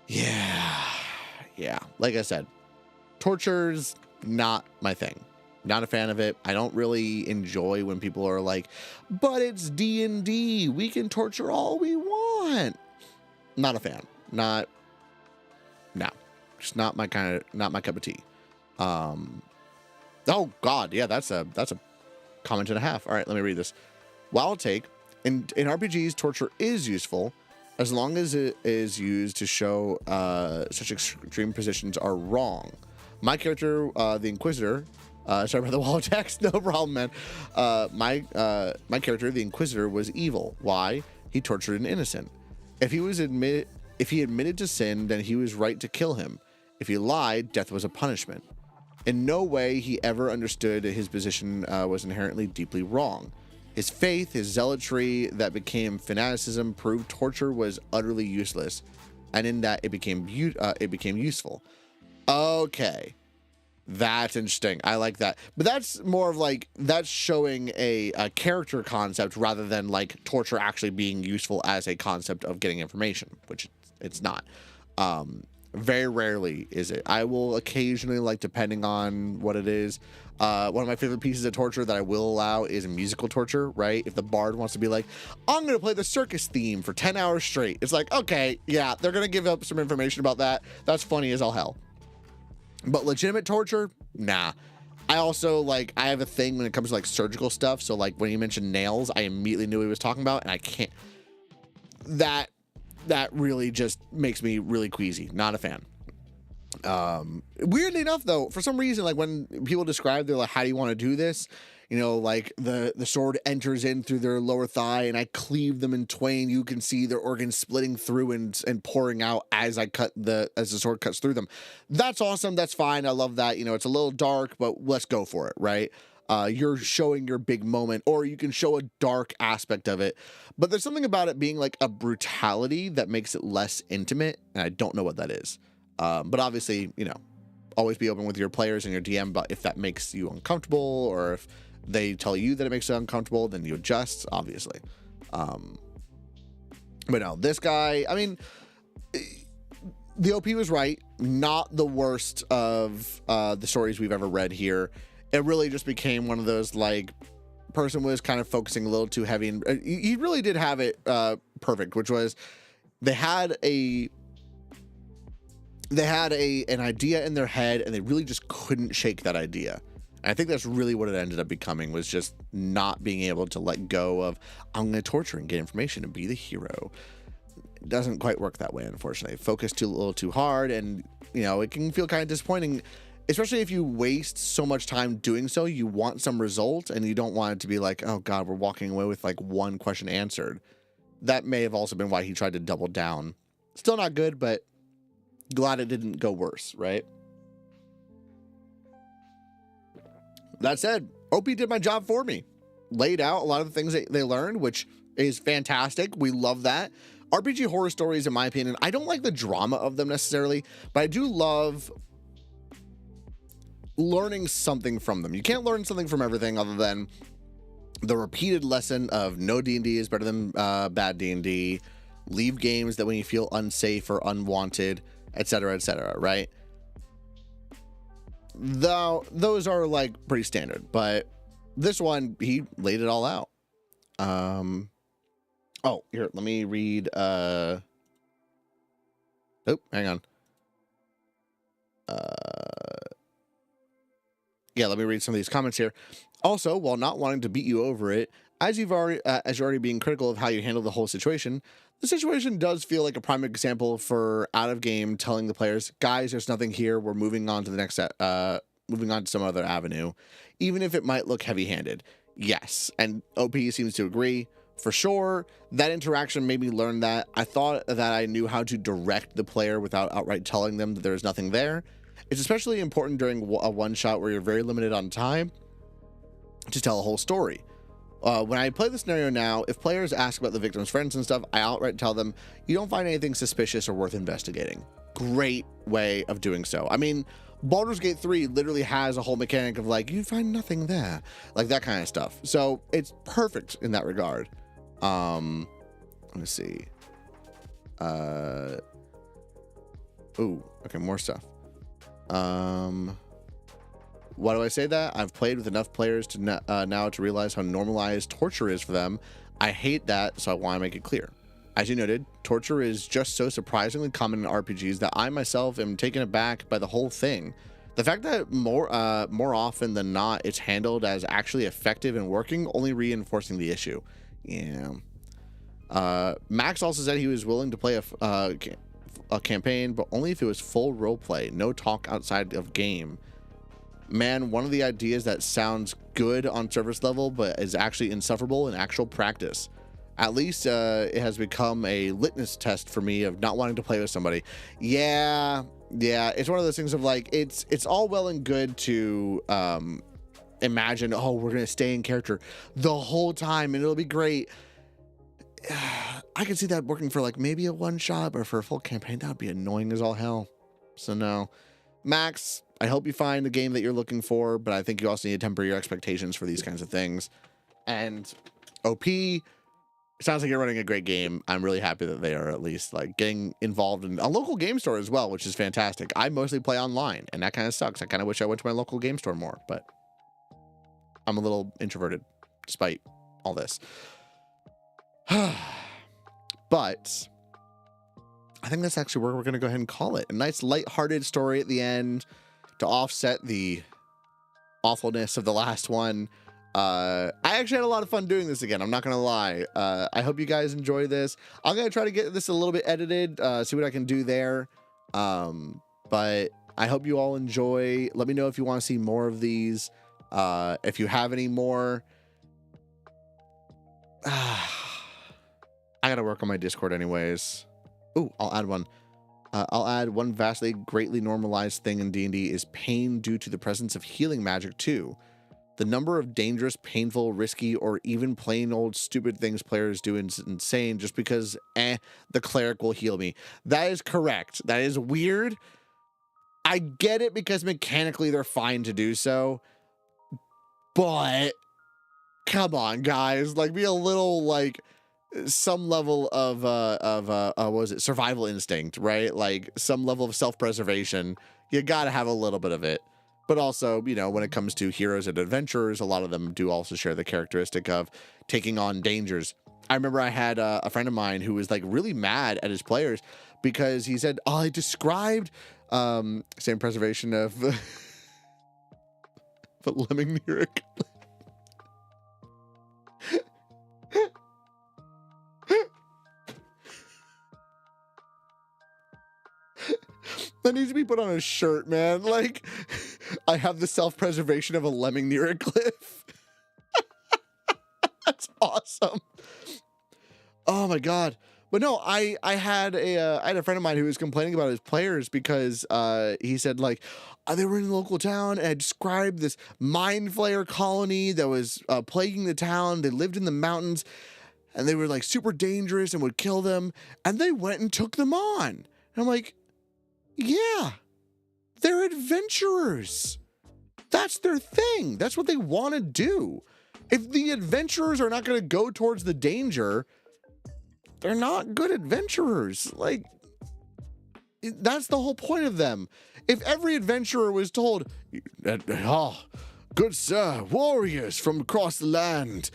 Yeah. Like I said, torture's not my thing. Not a fan of it. I don't really enjoy when people are like, but it's D&D. We can torture all we want. Not a fan. No. Just not my cup of tea. Oh God, yeah, that's a comment and a half. All right, let me read this. While take in RPGs, torture is useful as long as it is used to show such extreme positions are wrong. My character, the Inquisitor, sorry about the wall of text. No problem, man. My character, the Inquisitor, was evil. Why? He tortured an innocent. If he admitted to sin, then he was right to kill him. If he lied, death was a punishment. In no way he ever understood his position was inherently deeply wrong. His faith, his zealotry that became fanaticism, proved torture was utterly useless, and in that it became useful. Okay, that's interesting. I like that, but that's more of like that's showing a character concept rather than like torture actually being useful as a concept of getting information, which it's not. Very rarely is it. I will occasionally, like, depending on what it is, one of my favorite pieces of torture that I will allow is musical torture, right? If the bard wants to be like, I'm going to play the circus theme for 10 hours straight. It's like, okay, yeah, they're going to give up some information about that. That's funny as all hell. But legitimate torture? Nah. I also, like, I have a thing when it comes to, like, surgical stuff. So, like, when you mentioned nails, I immediately knew what he was talking about, and I can't... That really just makes me really queasy. Not a fan. Weirdly enough, though, for some reason, like when people describe, they're like, how do you want to do this? you know, like the sword enters in through their lower thigh and I cleave them in twain. You can see their organs splitting through and pouring out as the sword cuts through them. That's awesome. That's fine. I love that. You know, it's a little dark, but let's go for it, right? You're showing your big moment, or you can show a dark aspect of it. But there's something about it being like a brutality that makes it less intimate, and I don't know what that is. But obviously, you know, always be open with your players and your DM, but if that makes you uncomfortable, or if they tell you that it makes you uncomfortable, then you adjust, obviously. But no, this guy, I mean, the OP was right. Not the worst of the stories we've ever read here. It really just became one of those, like, person was kind of focusing a little too heavy, and he really did have it perfect, which was they had an idea in their head, and they really just couldn't shake that idea. And I think that's really what it ended up becoming, was just not being able to let go of, I'm going to torture and get information and be the hero. It doesn't quite work that way, unfortunately. Focus a little too hard, and, you know, it can feel kind of disappointing, especially if you waste so much time doing so. You want some result, and you don't want it to be like, oh God, we're walking away with like one question answered. That may have also been why he tried to double down. Still not good, but glad it didn't go worse, right? That said, OP did my job for me. Laid out a lot of the things that they learned, which is fantastic. We love that. RPG horror stories, in my opinion, I don't like the drama of them necessarily, but I do love learning something from them. You can't learn something from everything other than the repeated lesson of no D&D is better than bad D&D. Leave games that when you feel unsafe or unwanted, etc., right? Though those are like pretty standard, but this one, he laid it all out. Oh, here, let me read. Oh, hang on. Yeah, let me read some of these comments here. Also, while not wanting to beat you over it, as you're already being critical of how you handle the whole situation, the situation does feel like a prime example for out of game telling the players, guys, there's nothing here. We're moving on to the next, moving on to some other avenue, even if it might look heavy-handed. Yes, and OP seems to agree. For sure, that interaction made me learn that. I thought that I knew how to direct the player without outright telling them that there's nothing there. It's especially important during a one-shot where you're very limited on time to tell a whole story. When I play the scenario now, if players ask about the victim's friends and stuff, I outright tell them, you don't find anything suspicious or worth investigating. Great way of doing so. I mean, Baldur's Gate 3 literally has a whole mechanic of like, you find nothing there. Like that kind of stuff. So it's perfect in that regard. Let me see. Ooh, okay, more stuff. Why do I say that? I've played with enough players to now to realize how normalized torture is for them. I hate that, so I want to make it clear. As you noted, torture is just so surprisingly common in RPGs that I myself am taken aback by the whole thing. The fact that more often than not it's handled as actually effective and working, only reinforcing the issue. Yeah. Max also said he was willing to play a campaign, but only if it was full roleplay, no talk outside of game. Man, one of the ideas that sounds good on surface level, but is actually insufferable in actual practice. At least it has become a litmus test for me of not wanting to play with somebody. Yeah, it's one of those things of like, it's all well and good to imagine, oh, we're gonna stay in character the whole time and it'll be great. I can see that working for like maybe a one shot, but for a full campaign, that would be annoying as all hell. So no. Max, I hope you find the game that you're looking for, but I think you also need to temper your expectations for these kinds of things. And OP, sounds like you're running a great game. I'm really happy that they are at least like getting involved in a local game store as well, which is fantastic. I mostly play online, and that kind of sucks. I kind of wish I went to my local game store more, but I'm a little introverted despite all this. But I think that's actually where we're going to go ahead and call it. A nice lighthearted story at the end to offset the awfulness of the last one. I actually had a lot of fun doing this again. I'm not going to lie. I hope you guys enjoy this. I'm going to try to get this a little bit edited, see what I can do there. But I hope you all enjoy. Let me know if you want to see more of these. If you have any more, I gotta work on my Discord anyways. Ooh, I'll add one. I'll add one vastly, greatly normalized thing in D&D is pain due to the presence of healing magic too. The number of dangerous, painful, risky, or even plain old stupid things players do is insane just because, the cleric will heal me. That is correct. That is weird. I get it because mechanically they're fine to do so. But, come on, guys. Like, be a little, like, some level of what was it? Survival instinct, right? Like, some level of self-preservation. You gotta have a little bit of it. But also, you know, when it comes to heroes and adventurers, a lot of them do also share the characteristic of taking on dangers. I remember I had a friend of mine who was like really mad at his players because he said, "Oh, I described same preservation of the lemming lyric." That needs to be put on a shirt, man. Like, I have the self-preservation of a lemming near a cliff. That's awesome. Oh my god. But no, I had a friend of mine who was complaining about his players because he said, like, they were in a local town and I described this mind flayer colony that was plaguing the town. They lived in the mountains and they were like super dangerous and would kill them. And they went and took them on. And I'm like, yeah, they're adventurers. That's their thing. That's what they want to do. If the adventurers are not going to go towards the danger, they're not good adventurers. Like, that's the whole point of them. If every adventurer was told, "Oh, good sir, warriors from across the land,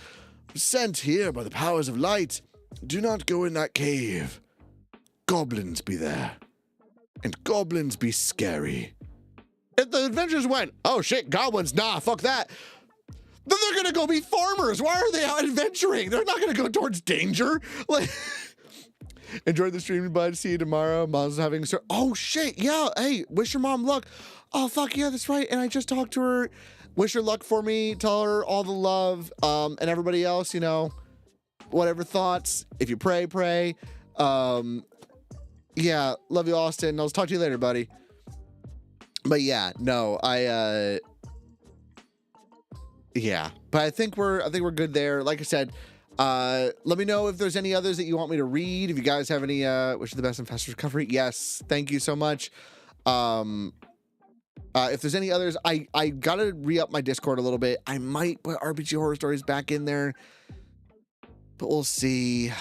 sent here by the powers of light, do not go in that cave. Goblins be there. And goblins be scary." If the adventurers went, "Oh shit, goblins, nah, fuck that," then they're gonna go be farmers. Why are they out adventuring? They're not gonna go towards danger. Like, enjoyed the stream, bud. See you tomorrow. Mom's having oh shit, yeah. Hey, wish your mom luck. Oh fuck yeah, that's right. And I just talked to her. Wish her luck for me. Tell her all the love. And everybody else, you know, whatever thoughts. If you pray, pray. Yeah, love you, Austin. I'll talk to you later, buddy. But yeah, no, yeah, but I think we're good there. Like I said, let me know if there's any others that you want me to read. If you guys have any, wish you the best and fastest recovery. Yes, thank you so much. If there's any others, I gotta re-up my Discord a little bit. I might put RPG Horror Stories back in there, but we'll see.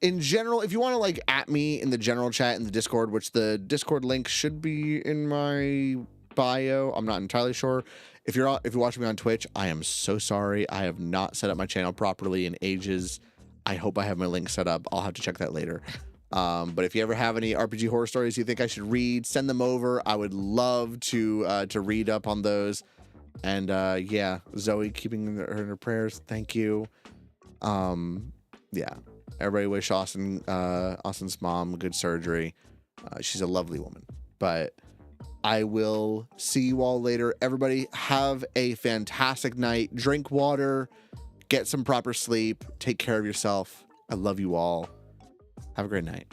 In general, if you want to like at me in the general chat in the Discord, which the Discord link should be in my bio, I'm not entirely sure. If you're watching me on Twitch, I am so sorry. I have not set up my channel properly in ages. I hope I have my link set up. I'll have to check that later. But if you ever have any RPG Horror Stories you think I should read, send them over. I would love to read up on those. And yeah, Zoe keeping her in her prayers. Thank you. Yeah. Everybody wish Austin's mom good surgery. She's a lovely woman. But I will see you all later. Everybody have a fantastic night. Drink water. Get some proper sleep. Take care of yourself. I love you all. Have a great night.